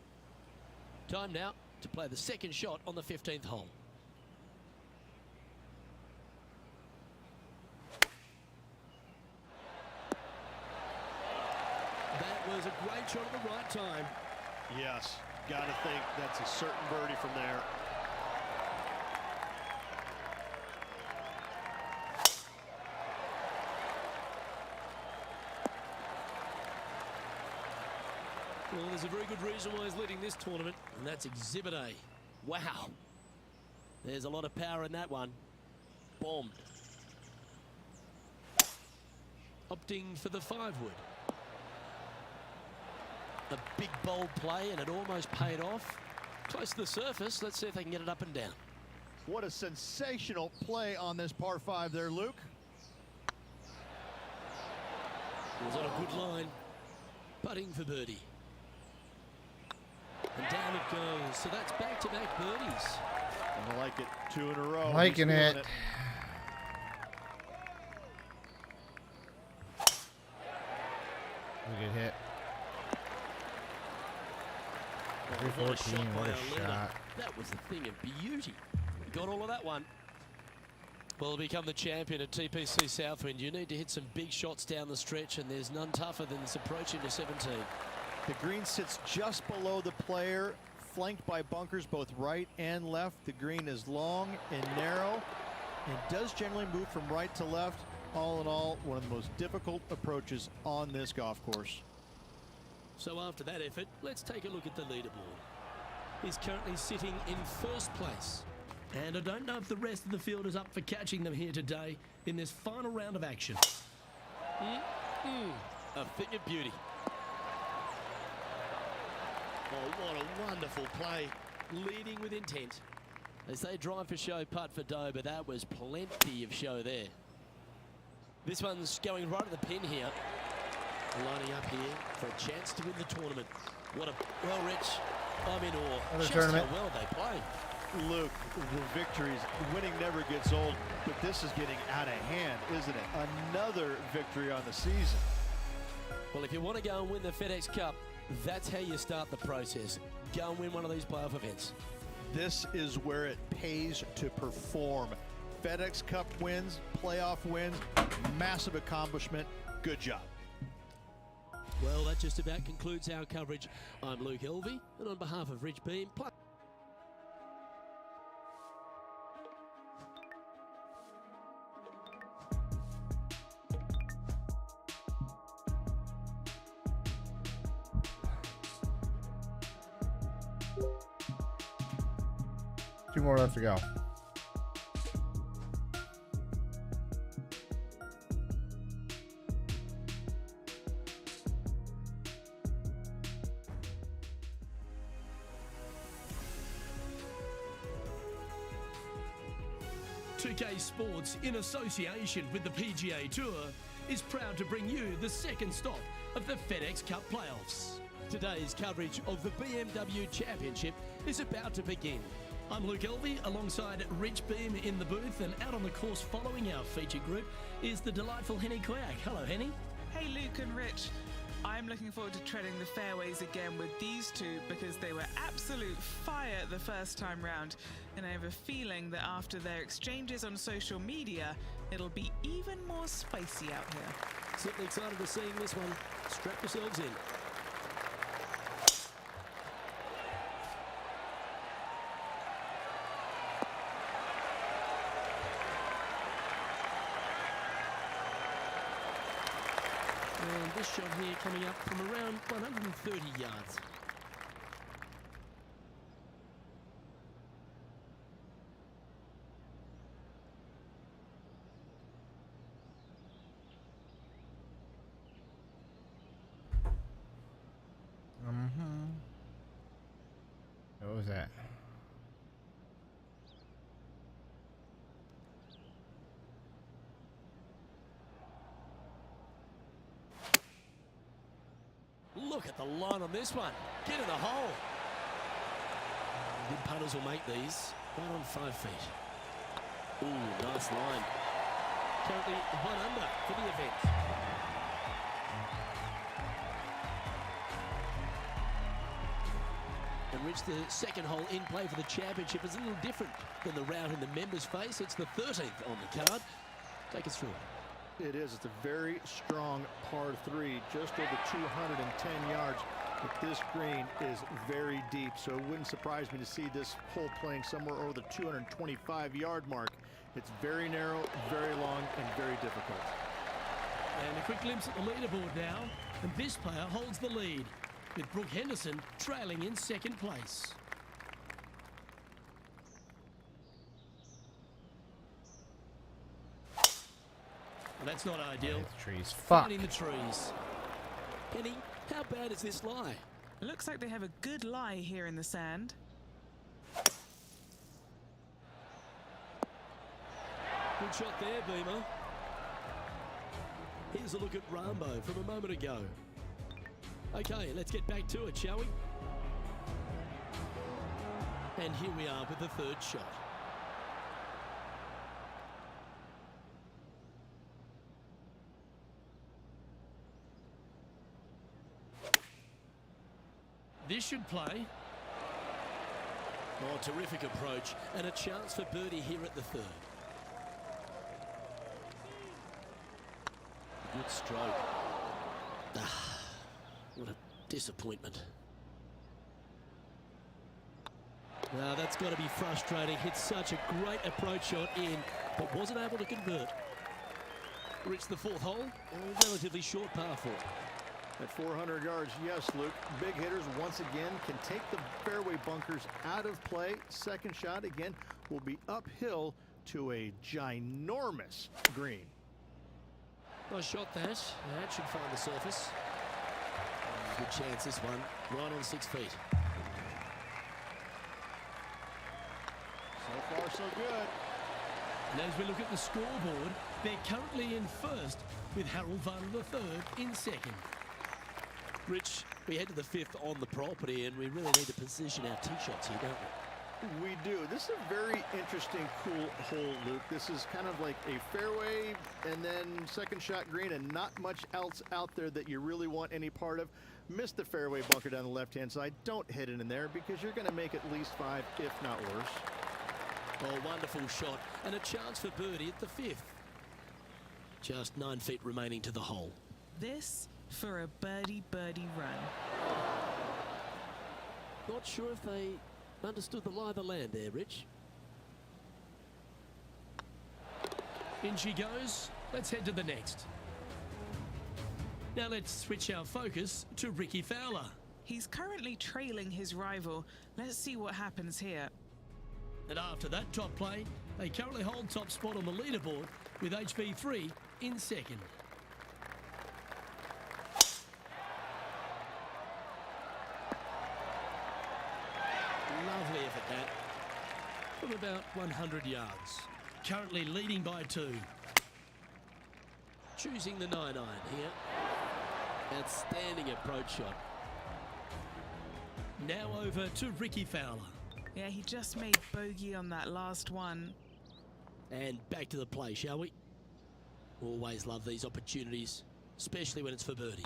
Time now to play the second shot on the 15th hole. That was a great shot at the right time. Yes, got to think that's a certain birdie from there. Well, there's a very good reason why he's leading this tournament, and that's Exhibit A. Wow. There's a lot of power in that one. Bombed. Opting for the 5-wood. A big, bold play, and it almost paid off. Close to the surface. Let's see if they can get it up and down. What a sensational play on this par 5 there, Luke. It was on a good line. Putting for birdie. And down it goes. So that's back-to-back birdies. I like it. 2 in a row. Liking He's feeling it. good hit. Oh, what a 314, shot by what a our leader. shot. That was a thing of beauty. Got all of that one. Well, to become the champion at TPC Southwind, you need to hit some big shots down the stretch, and there's none tougher than this approach into 17. The green sits just below the player, flanked by bunkers both right and left. The green is long and narrow and does generally move from right to left. All in all, one of the most difficult approaches on this golf course. So after that effort, let's take a look at the leaderboard. He's currently sitting in first place. And I don't know if the rest of the field is up for catching them here today in this final round of action. A thing of beauty. Oh, what a wonderful play. Leading with intent. As they drive for show putt for Doe, but that was plenty of show there. This one's going right at the pin here. Lining up here for a chance to win the tournament. What a, well, Rich, I'm in awe. Another Just tournament. how well they play. Luke, the victories, winning never gets old, but this is getting out of hand, isn't it? Another victory on the season. Well, if you want to go and win the FedEx Cup, that's how you start the process. Go and win one of these playoff events. This is where it pays to perform. FedEx Cup wins, playoff wins, massive accomplishment. Good job. Well, that just about concludes our coverage. I'm Luke Elvey, and on behalf of Rich Beam, Two more left to go. Two-K Sports, in association with the PGA Tour, is proud to bring you the second stop of the FedEx Cup playoffs. today's coverage of the BMW Championship is about to begin. I'm Luke Elvey alongside Rich Beam in the booth, and out on the course following our featured group is the delightful Henny Koyak. Hello, Henny. Hey Luke and Rich, I'm looking forward to treading the fairways again with these two because they were absolute fire the first time round, and I have a feeling that after their exchanges on social media, it'll be even more spicy out here. Certainly excited to seeing this one. Strap yourselves in. And this shot here coming up from around 130 yards. What was that? Look at the line on this one. Get in the hole. Good punters will make these. Right on 5 feet. Ooh, nice line. Currently 1 under for the event. And Rich, the second hole in play for the championship is a little different than the round in the members face. It's the 13th on the card. Take us through it. It is. It's a very strong par 3, just over 210 yards. But this green is very deep, so it wouldn't surprise me to see this hole playing somewhere over the 225-yard mark. It's very narrow, very long, and very difficult. And a quick glimpse at the leaderboard now, and this player holds the lead, with Brooke Henderson trailing in second place. Well, that's not ideal. It's trees. Fuck. Finding the trees. Penny, how bad is this lie? It looks like they have a good lie here in the sand. Good shot there, Beamer. Here's a look at Rambo from a moment ago. Okay, let's get back to it, shall we? And here we are with the third shot. This should play. Oh, terrific approach and a chance for birdie here at the third. Good stroke. Ah, what a disappointment. Now that's got to be frustrating. Hit such a great approach shot in, but wasn't able to convert. Reached the fourth hole, a relatively short par 4. At 400 yards, yes, Luke. Big hitters once again can take the fairway bunkers out of play. Second shot again will be uphill to a ginormous green. Nice shot that. That should find the surface. Good chance this one. Right on 6 feet. So far, so good. And as we look at the scoreboard, they're currently in first with Harold Varner III in second. Rich, we head to the 5th on the property, and we really need to position our tee shots here, don't we? We do. This is a very interesting, cool hole, Luke. This is kind of like a fairway and then second shot green and not much else out there that you really want any part of. Miss the fairway bunker down the left-hand side. Don't hit it in there because you're going to make at least 5, if not worse. Oh, wonderful shot. And a chance for birdie at the 5th. Just 9 feet remaining to the hole. This for a birdie run. Not sure if they understood the lie of the land there, Rich. In she goes. Let's head to the next. Now let's switch our focus to Ricky Fowler. He's currently trailing his rival. Let's see what happens here. And after that top play, they currently hold top spot on the leaderboard with HV3 in second. Lovely effort that. From about 100 yards. Currently leading by 2. Choosing the 9-iron here. Outstanding approach shot. Now over to Ricky Fowler. Yeah, he just made bogey on that last one. And back to the play, shall we? Always love these opportunities, especially when it's for birdie.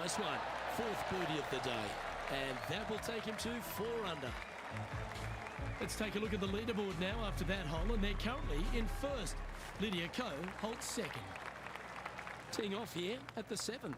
Nice one. 4th birdie of the day. And that will take him to 4 under. Let's take a look at the leaderboard now after that hole, and they're currently in first. Lydia Ko holds second. Teeing off here at the 7th.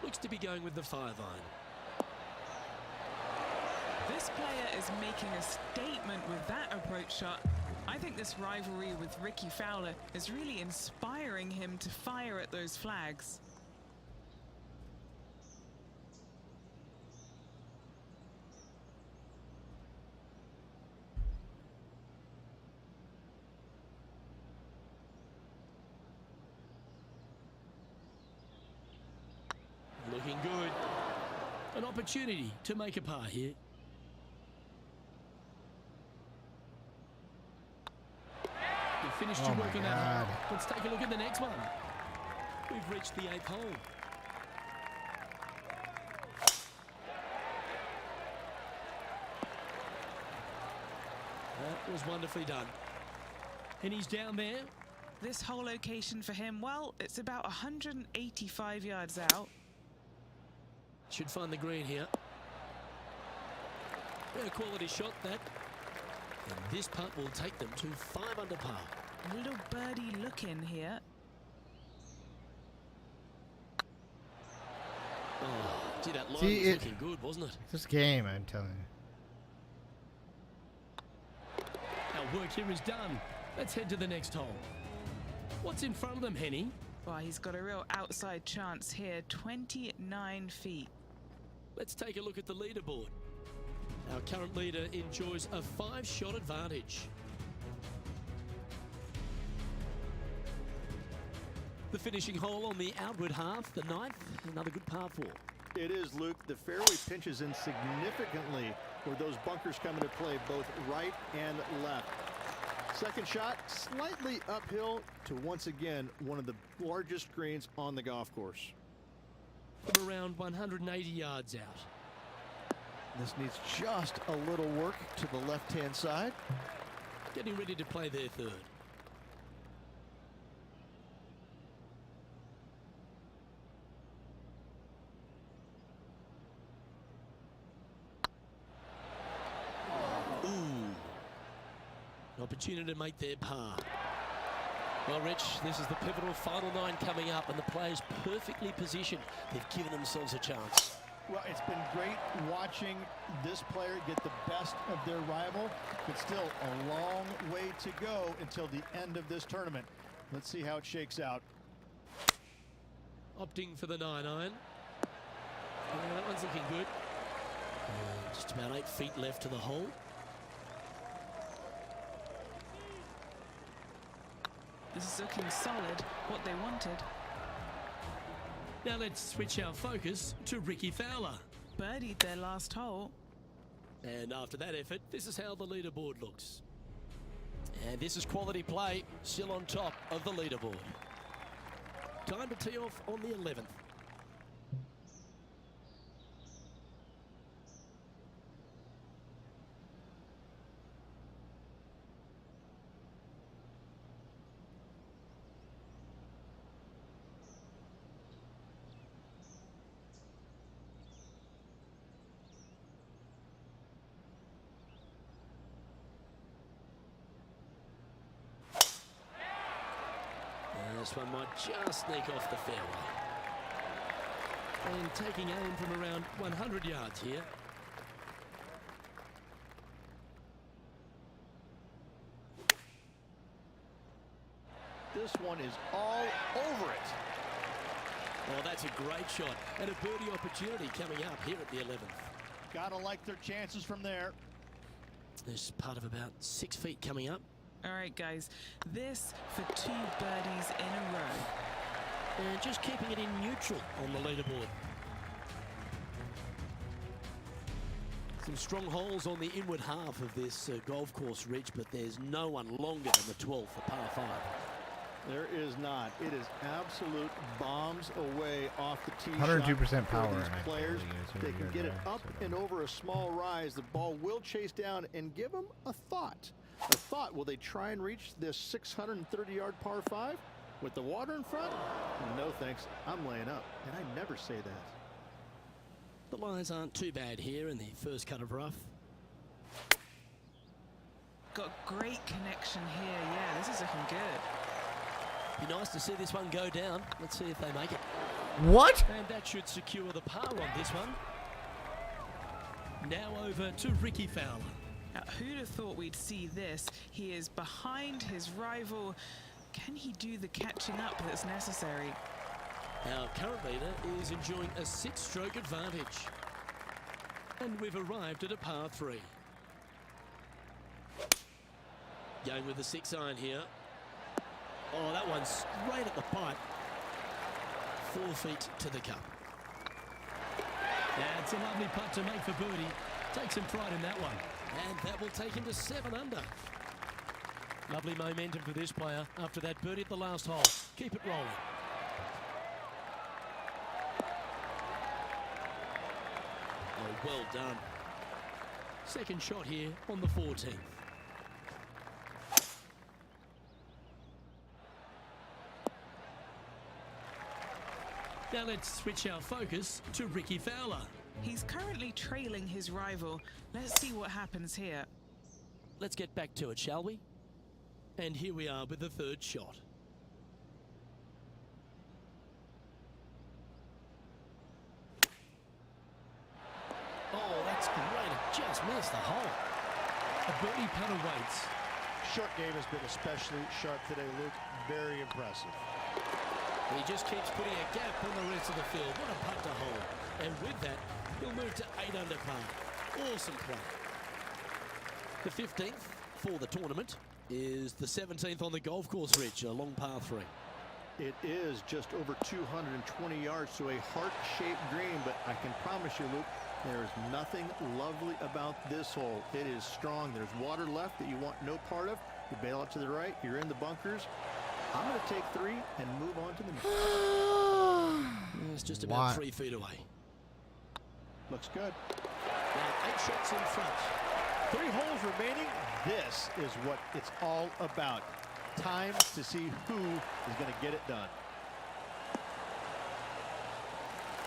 Looks to be going with the 5-iron. This player is making a statement with that approach shot. I think this rivalry with Ricky Fowler is really inspiring him to fire at those flags. Looking good. An opportunity to make a par here. You finished your work on that hole. Let's take a look at the next one. We've reached the 8th hole. That was wonderfully done. And he's down there. This whole location for him, well, it's about 185 yards out. Should find the green here. A quality shot, that. And this putt will take them to 5 under par. A little birdie look in here. Oh, gee, that line See, was it- looking good, wasn't it? This game, I'm telling you. Our work here is done. Let's head to the next hole. What's in front of them, Henny? Well, he's got a real outside chance here, 29 feet. Let's take a look at the leaderboard. Our current leader enjoys a 5-shot advantage. The finishing hole on the outward half, the 9th, another good par 4. It is, Luke. The fairway pinches in significantly where those bunkers come into play, both right and left. Second shot, slightly uphill to once again one of the largest greens on the golf course. From around 180 yards out. This needs just a little work to the left-hand side. Getting ready to play their 3rd. An opportunity to make their par. Well, Rich, this is the pivotal final 9 coming up, and the players perfectly positioned. They've given themselves a chance. Well, it's been great watching this player get the best of their rival, but still a long way to go until the end of this tournament. Let's see how it shakes out. Opting for the 9-iron. That one's looking good. Just about 8 feet left to the hole. This is looking solid, what they wanted. Now let's switch our focus to Ricky Fowler. Birdied their last hole. And after that effort, this is how the leaderboard looks. And this is quality play, still on top of the leaderboard. Time to tee off on the 11th. This one might just sneak off the fairway. And taking aim from around 100 yards here. This one is all over it. Well, that's a great shot and a birdie opportunity coming up here at the 11th. Gotta like their chances from there. There's part of about 6 feet coming up. All right, guys, this for 2 birdies in a row. And just keeping it in neutral on the leaderboard. Some strong holes on the inward half of this golf course, Rich, but there's no one longer than the 12 for par 5. There is not. It is absolute bombs away off the tee. 102% power. For these and I players, believe they can get it up and over a small rise. The ball will chase down and give them a thought. A thought, will they try and reach this 630-yard par 5 with the water in front? No thanks, I'm laying up, and I never say that. The lies aren't too bad here in the first cut of rough. Got great connection here. Yeah, this is looking good. Be nice to see this one go down. Let's see if they make it. What? And that should secure the par on this one. Now over to Ricky Fowler. Now, who'd have thought we'd see this? He is behind his rival. Can he do the catching up that's necessary? Our current leader is enjoying a 6-stroke advantage. And we've arrived at a par 3. Going with the 6-iron here. Oh, that one's straight at the pipe. 4 feet to the cup. That's a lovely putt to make for birdie. Take some pride in that one. And that will take him to 7 under. Lovely momentum for this player after that birdie at the last hole. Keep it rolling. Oh, well done. Second shot here on the 14th. Now let's switch our focus to Ricky Fowler. He's currently trailing his rival. Let's see what happens here. Let's get back to it, shall we? And here we are with the third shot. Oh, that's great. It just missed the hole. A birdie putt awaits. Short game has been especially sharp today, Luke. Very impressive. He just keeps putting a gap on the rest of the field. What a putt to hold. And with that, he'll move to 8 under par. Awesome play. The 15th for the tournament is the 17th on the golf course, Rich, a long par 3. It is just over 220 yards to a heart-shaped green, but I can promise you, Luke, there is nothing lovely about this hole. It is strong. There's water left that you want no part of. You bail out to the right. You're in the bunkers. I'm going to take 3 and move on to the next. It's just about 3 feet away. Looks good. Now 8 shots in front. 3 holes remaining. This is what it's all about. Time to see who is going to get it done.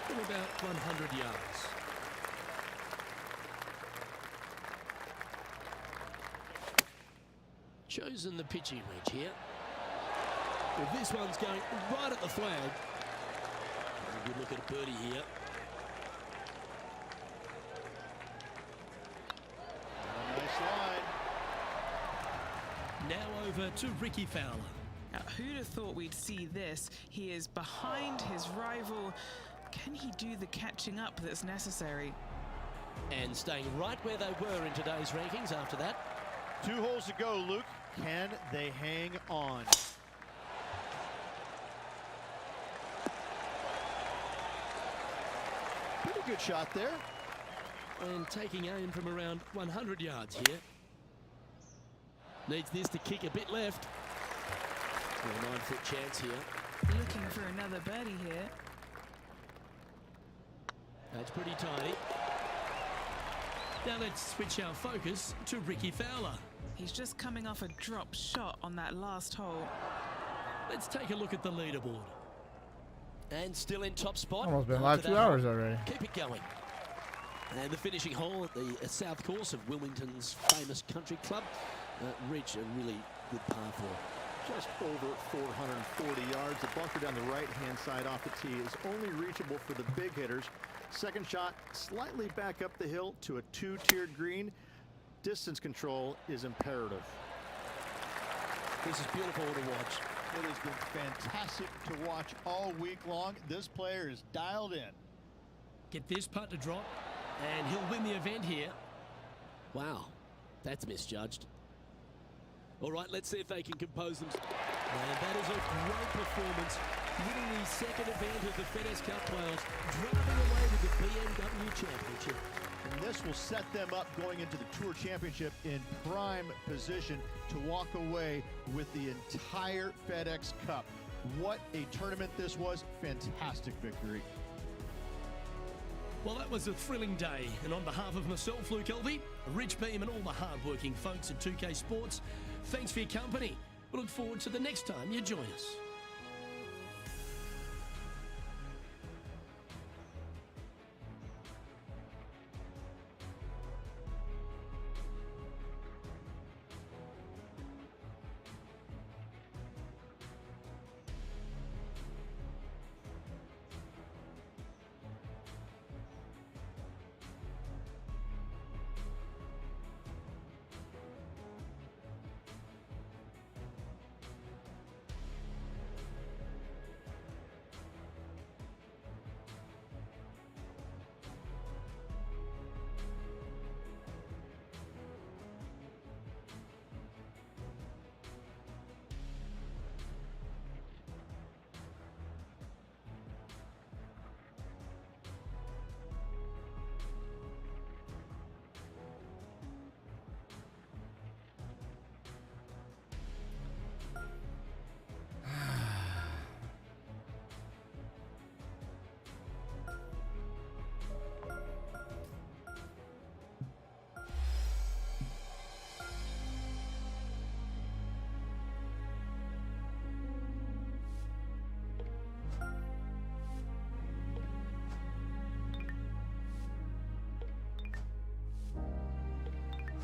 In about 100 yards. Chosen the pitching wedge here. Well, this one's going right at the flag. A good look at a birdie here. A nice line. Now over to Ricky Fowler. Now, who'd have thought we'd see this? He is behind his rival. Can he do the catching up that's necessary? And staying right where they were in today's rankings after that. 2 holes to go, Luke. Can they hang on? Pretty good shot there. And taking aim from around 100 yards here. Needs this to kick a bit left. A 9-foot chance here. Looking for another birdie here. That's pretty tidy. Now let's switch our focus to Ricky Fowler. He's just coming off a drop shot on that last hole. Let's take a look at the leaderboard. And still in top spot. Almost been after like 2 that hours hole. already. Keep it going. And the finishing hole at the south course of Wilmington's famous country club. Reach a really good par 4. Just over 440 yards. The bunker down the right-hand side off the tee is only reachable for the big hitters. Second shot slightly back up the hill to a 2-tiered green. Distance control is imperative. This is beautiful to watch. It has been fantastic to watch all week long. This player is dialed in. Get this putt to drop, and he'll win the event here. Wow, that's misjudged. All right, let's see if they can compose them. And that is a great performance, winning the second event of the FedEx Cup Playoffs, driving away with the BMW Championship. And this will set them up going into the Tour Championship in prime position to walk away with the entire FedEx Cup. What a tournament this was. Fantastic victory. Well, that was a thrilling day, and on behalf of myself, Luke Elvey, Rich Beam, and all the hard-working folks at 2K Sports, thanks for your company. We look forward to the next time you join us.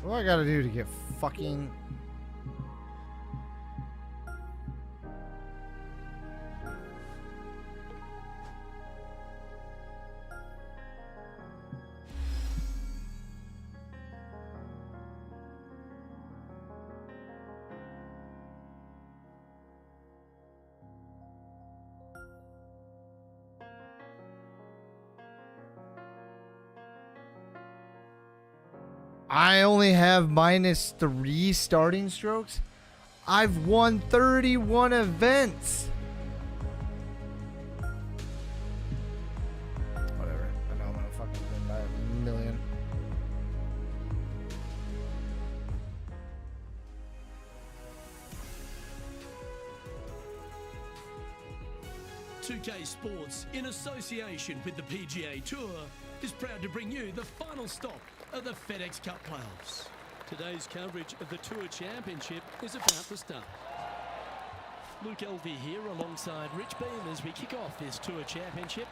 What do I gotta do to get fucking... I only have -3 starting strokes. I've won 31 events. Whatever. I know I'm gonna fucking win by 1,000,000. .2K Sports, in association with the PGA Tour, is proud to bring you the final stop of the FedEx Cup playoffs. Today's coverage of the Tour Championship is about to start. Luke Elvey here alongside Rich Beem as we kick off this Tour Championship.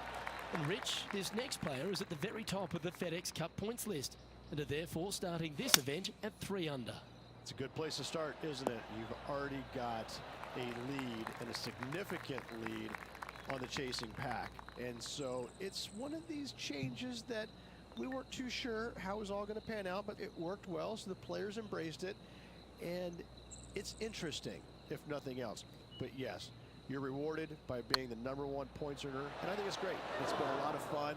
And Rich, this next player is at the very top of the FedEx Cup points list and are therefore starting this event at 3 under. It's a good place to start, isn't it? You've already got a lead, and a significant lead on the chasing pack. And so it's one of these changes that we weren't too sure how it was all going to pan out, but it worked well, so the players embraced it. And it's interesting, if nothing else. But yes, you're rewarded by being the #1 points earner, and I think it's great. It's been a lot of fun,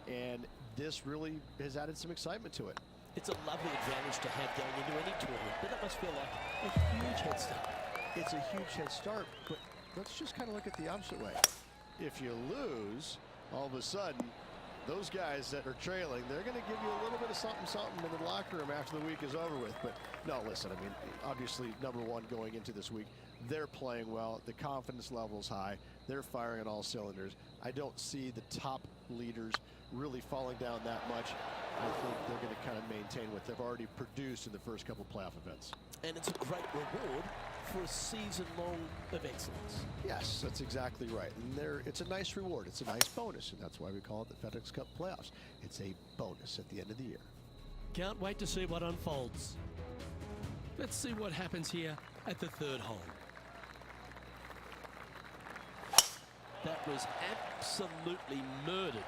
and this really has added some excitement to it. It's a lovely advantage to have going into any tournament, but that must feel like a huge head start. It's a huge head start, but let's just kind of look at the opposite way. If you lose, all of a sudden, those guys that are trailing, they're going to give you a little bit of something in the locker room after the week is over with. But no, listen, I mean, obviously #1 going into this week, they're playing well. The confidence level's high. They're firing on all cylinders. I don't see the top leaders really falling down that much. I think they're going to kind of maintain what they've already produced in the first couple playoff events. And it's a great reward for a season long of excellence. Yes, that's exactly right. And it's a nice reward. It's a nice bonus, and that's why we call it the FedEx Cup playoffs. It's a bonus at the end of the year. Can't wait to see what unfolds. Let's see what happens here at the 3rd hole. That was absolutely murdered.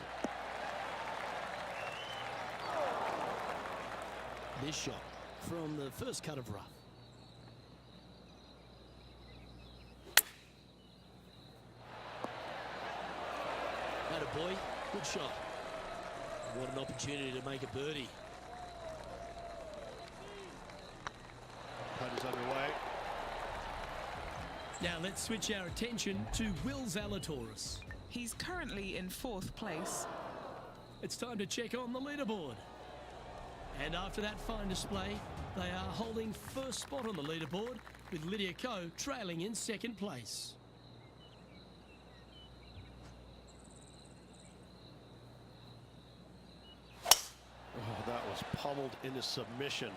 This shot from the first cut of rough. Attaboy, good shot. What an opportunity to make a birdie. Putt is underway. Now let's switch our attention to Will Zalatoris. He's currently in 4th place. It's time to check on the leaderboard. And after that fine display, they are holding first spot on the leaderboard with Lydia Ko trailing in 2nd place. Oh, that was pummeled into submission.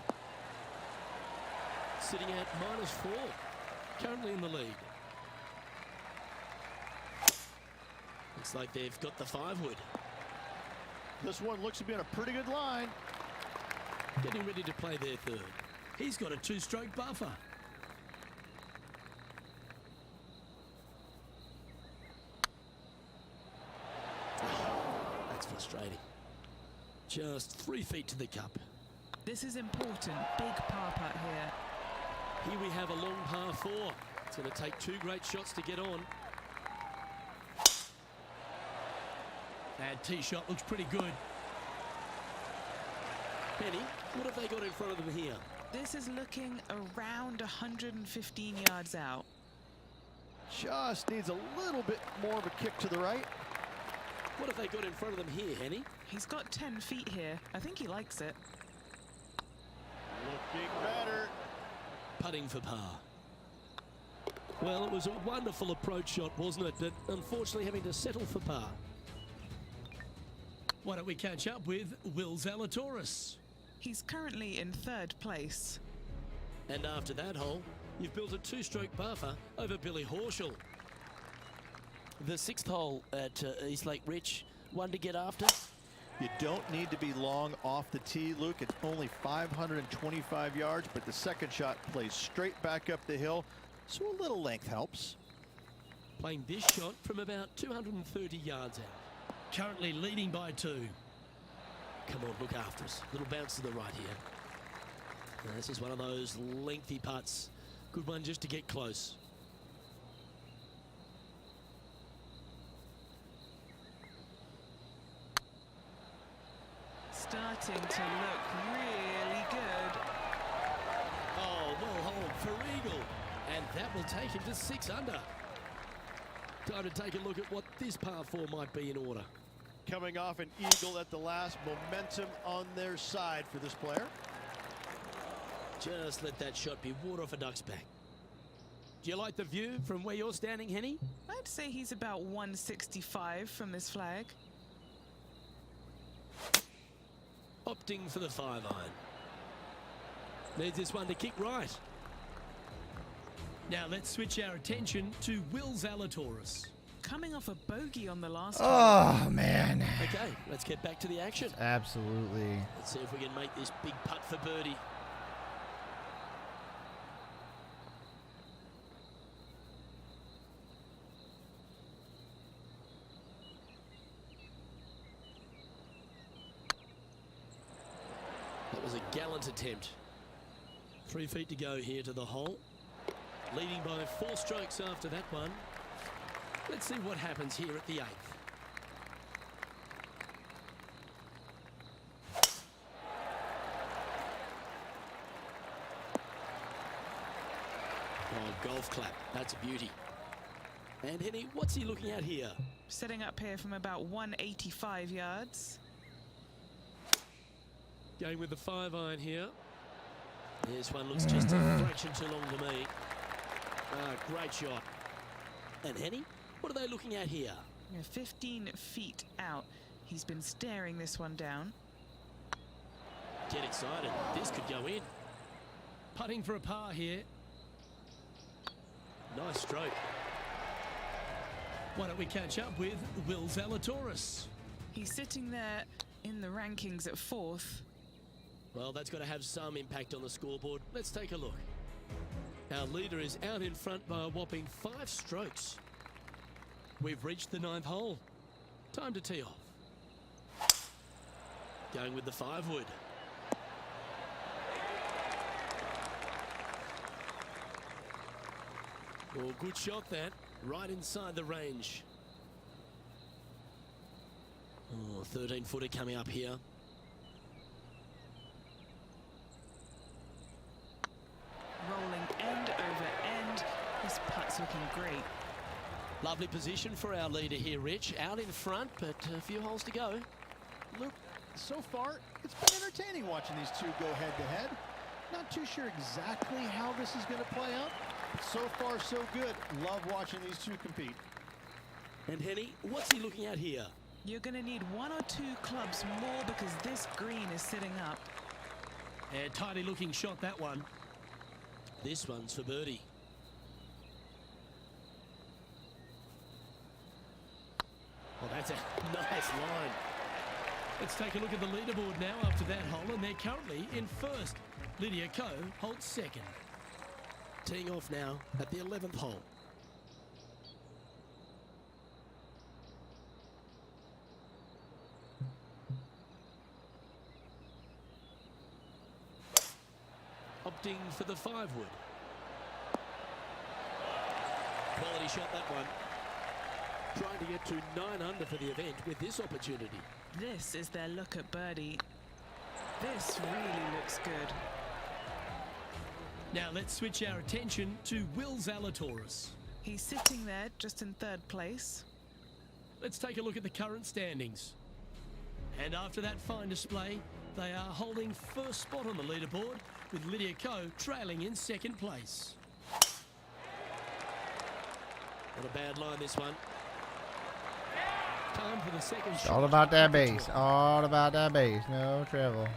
Sitting at -4, currently in the lead. Looks like they've got the 5-wood. This one looks to be on a pretty good line. Getting ready to play their 3rd. He's got a 2-stroke buffer. That's frustrating. Just 3 feet to the cup. This is important. Big par putt here. Here we have a long par 4. It's going to take 2 great shots to get on. That tee shot looks pretty good. Penny, what have they got in front of them here? This is looking around 115 yards out. Just needs a little bit more of a kick to the right. What have they got in front of them here, Henny? He's got 10 feet here. I think he likes it. Looking better. Putting for par. Well, it was a wonderful approach shot, wasn't it? But unfortunately having to settle for par. Why don't we catch up with Will Zalatoris? He's currently in 3rd place. And after that hole, you've built a 2-stroke buffer over Billy Horschel. The 6th hole at East Lake Rich, one to get after. You don't need to be long off the tee, Luke. It's only 525 yards, but the second shot plays straight back up the hill, so a little length helps. Playing this shot from about 230 yards out. Currently leading by 2. Come on, look after us. Little bounce to the right here. Now, this is one of those lengthy putts. Good one just to get close. Starting to look really good. Oh, well hold for eagle. And that will take him to 6 under. Time to take a look at what this par 4 might be in order. Coming off an eagle at the last, momentum on their side for this player. Just let that shot be water off a duck's back. Do you like the view from where you're standing, Henny? I'd say he's about 165 from this flag. Opting for the 5-iron. Needs this one to kick right. Now let's switch our attention to Will Zalatoris. Coming off a bogey on the last Oh, man. Okay, let's get back to the action. Absolutely. Let's see if we can make this big putt for birdie. That was a gallant attempt. 3 feet to go here to the hole. Leading by 4 strokes after that one. Let's see what happens here at the 8th. Oh, golf clap. That's a beauty. And Henny, what's he looking at here? Setting up here from about 185 yards. Going with the 5-iron here. This one looks just a fraction too long to me. Great shot. And Henny, what are they looking at here? 15 feet out. He's been staring this one down. Get excited. This could go in. Putting for a par here. Nice stroke. Why don't we catch up with Will Zalatoris? He's sitting there in the rankings at 4th. Well, that's got to have some impact on the scoreboard. Let's take a look. Our leader is out in front by a whopping 5 strokes. We've reached the 9th hole. Time to tee off. Going with the 5-wood. Oh, good shot that. Right inside the range. Oh, 13-footer coming up here. Rolling end over end. This putt's looking great. Lovely position for our leader here, Rich. Out in front, but a few holes to go. Luke, so far, it's been entertaining watching these two go head-to-head. Not too sure exactly how this is going to play out. But so far, so good. Love watching these two compete. And Henny, what's he looking at here? You're going to need 1 or 2 clubs more because this green is sitting up. A tidy looking shot, that one. This one's for birdie. Oh, that's a nice line. Let's take a look at the leaderboard now after that hole, and they're currently in 1st. Lydia Ko holds 2nd. Teeing off now at the 11th hole. Opting for the 5-wood. Quality shot, that one. Trying to get to 9 under for the event with this opportunity. This is their look at birdie. This really looks good. Now let's switch our attention to Will Zalatoris. He's sitting there just in 3rd place. Let's take a look at the current standings. And after that fine display, they are holding 1st spot on the leaderboard, with Lydia Ko trailing in 2nd place. Not a bad line, this one. Time for the 2nd It's shot. all about that base. All about that base. No travel.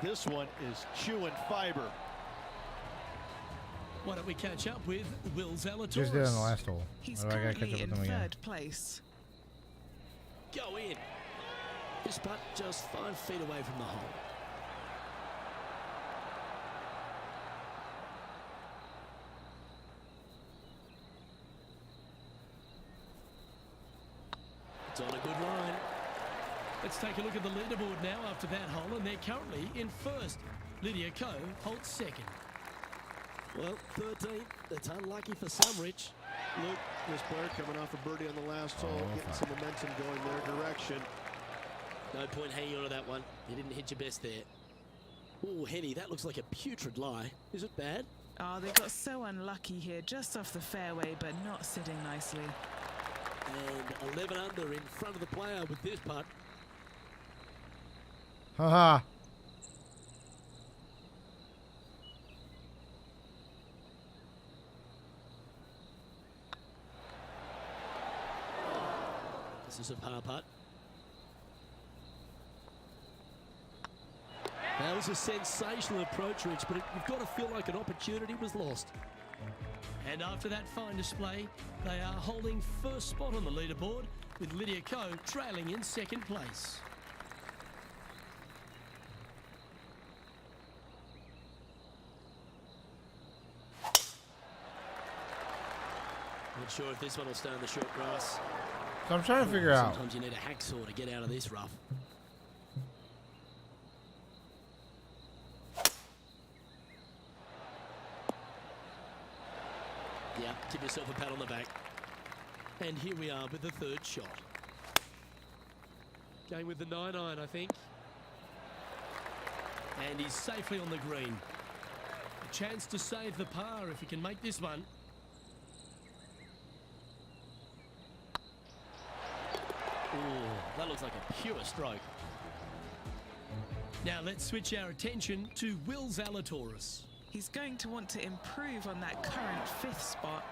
This one is chewing fiber. Why don't we catch up with Will Zalatoris? Just did on the last hole. He's Or do I gotta catch currently up in with him again? 3rd place. go in. This putt just 5 feet away from the hole. It's on a good line. Let's take a look at the leaderboard now after that hole, and they're currently in first. Lydia Ko holds second. Well, 13th. That's unlucky for some, Rich. Luke, this player coming off a birdie on the last hole, getting some momentum going their direction. No point hanging on to that one. You didn't hit your best there. Oh, Henny, that looks like a putrid lie. Is it bad? Oh, they got so unlucky here, just off the fairway, but not sitting nicely. And 11 under in front of the player with this putt. Haha. This is a par putt. That was a sensational approach, Rich, but you've got to feel like an opportunity was lost. And after that fine display, they are holding first spot on the leaderboard, with Lydia Ko trailing in second place. Not sure if this one will stay on the short grass. So I'm trying to figure out. Sometimes you need a hacksaw to get out of this rough. Yeah, give yourself a pat on the back. And here we are with the third shot. Going with the 9-iron, I think. And he's safely on the green. A chance to save the par if he can make this one. Oh, that looks like a pure stroke. Now let's switch our attention to Will Zalatoris. He's going to want to improve on that current 5th spot.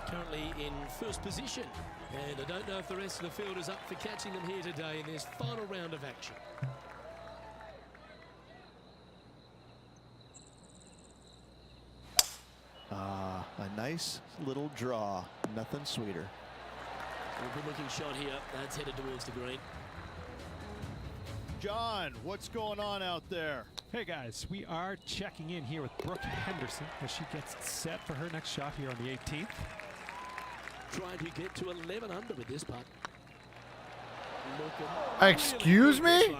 Currently in first position. And I don't know if the rest of the field is up for catching them here today in this final round of action. A nice little draw. Nothing sweeter. A good looking shot here. That's headed towards the green. John, what's going on out there? Hey guys, we are checking in here with Brooke Henderson as she gets set for her next shot here on the 18th. Trying to get to 11 under with this putt. Excuse me?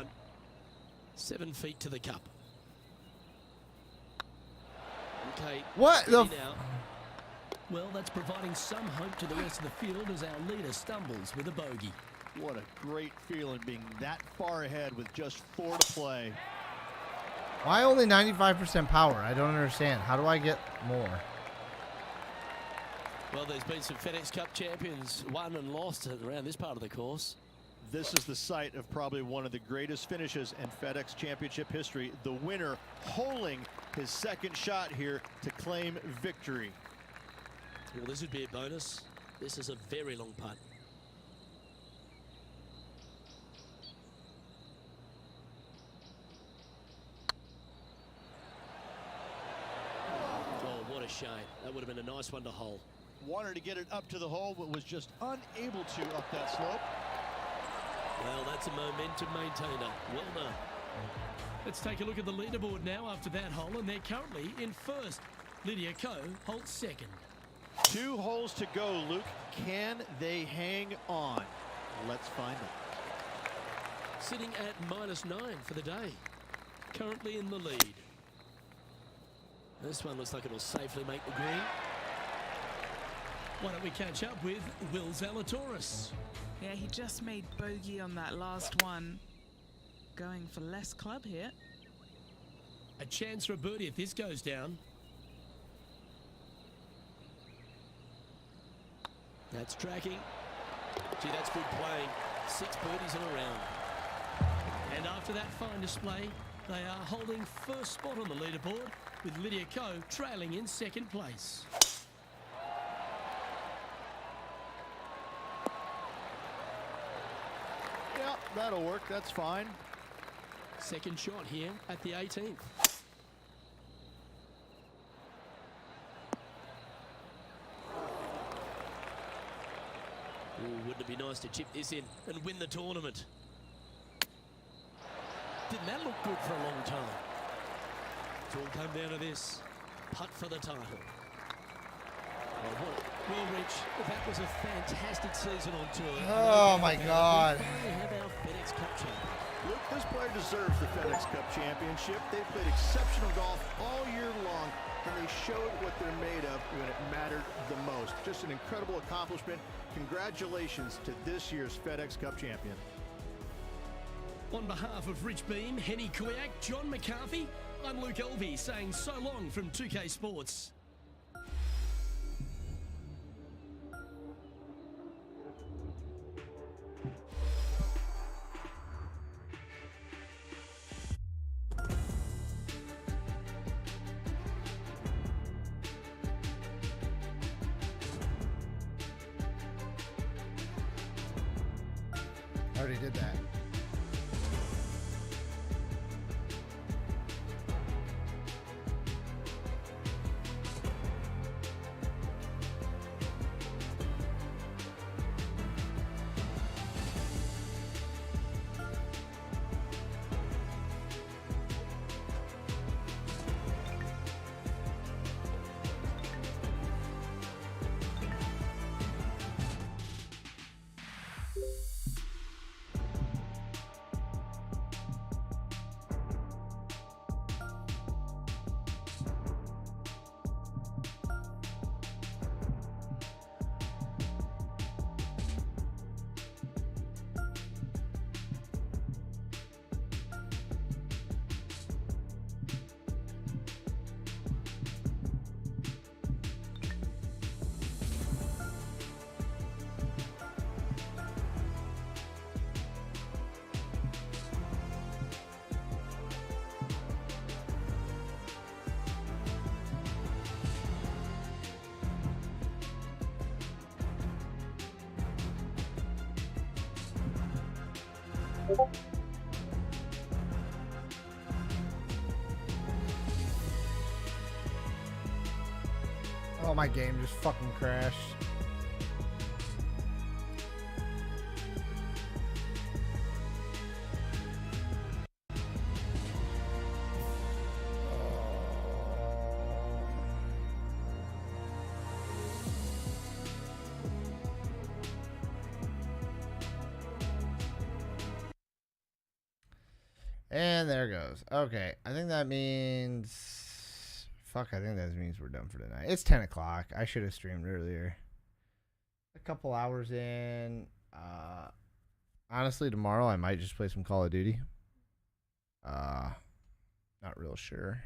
7 feet to the cup. Okay. What the? Now. Well, that's providing some hope to the rest of the field as our leader stumbles with a bogey. What a great feeling being that far ahead with just 4 to play. Why only 95% power? I don't understand. How do I get more? Well, there's been some FedEx Cup champions won and lost around this part of the course. This is the site of probably one of the greatest finishes in FedEx Championship history. The winner holing his second shot here to claim victory. Well, this would be a bonus. This is a very long putt. Oh, what a shame. That would have been a nice one to hole. Wanted to get it up to the hole, but was just unable to up that slope. Well, that's a momentum maintainer. Well done. Let's take a look at the leaderboard now after that hole, and they're currently in first. Lydia Ko holds second. 2 holes to go, Luke. Can they hang on? Let's find out. Sitting at -9 for the day. Currently in the lead. This one looks like it'll safely make the green. Why don't we catch up with Will Zalatoris? Yeah, he just made bogey on that last one. Going for less club here. A chance for a birdie if this goes down. That's tracking. Gee, that's good playing. 6 birdies in a round. And after that fine display, they are holding first spot on the leaderboard, with Lydia Ko trailing in second place. Yeah, that'll work. That's fine. Second shot here at the 18th. Ooh, wouldn't it be nice to chip this in and win the tournament? Didn't that look good for a long time? It's all come down to this. Putt for the title. Well, Rich, that was a fantastic season on tour. Oh, my God. We finally have our FedEx Cup champion. Look, this player deserves the FedEx Cup championship. They played exceptional golf all year long, and they showed what they're made of when it mattered the most. Just an incredible accomplishment. Congratulations to this year's FedEx Cup champion. On behalf of Rich Beam, Henny Kuyak, John McCarthy, I'm Luke Elvey saying so long from 2K Sports. I already did that. Oh, my game just fucking crashed. And there goes. Okay, I think that means... Fuck, I think that means we're done for tonight. It's 10 o'clock. I should have streamed earlier. A couple hours in. Honestly, tomorrow I might just play some Call of Duty. Not real sure.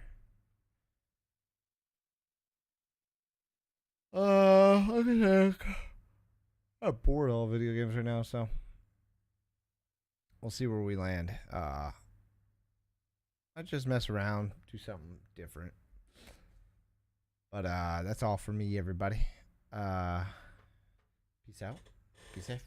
I'm bored of all video games right now, so we'll see where we land. I just mess around, do something different. But that's all for me, everybody. Peace out. Be safe.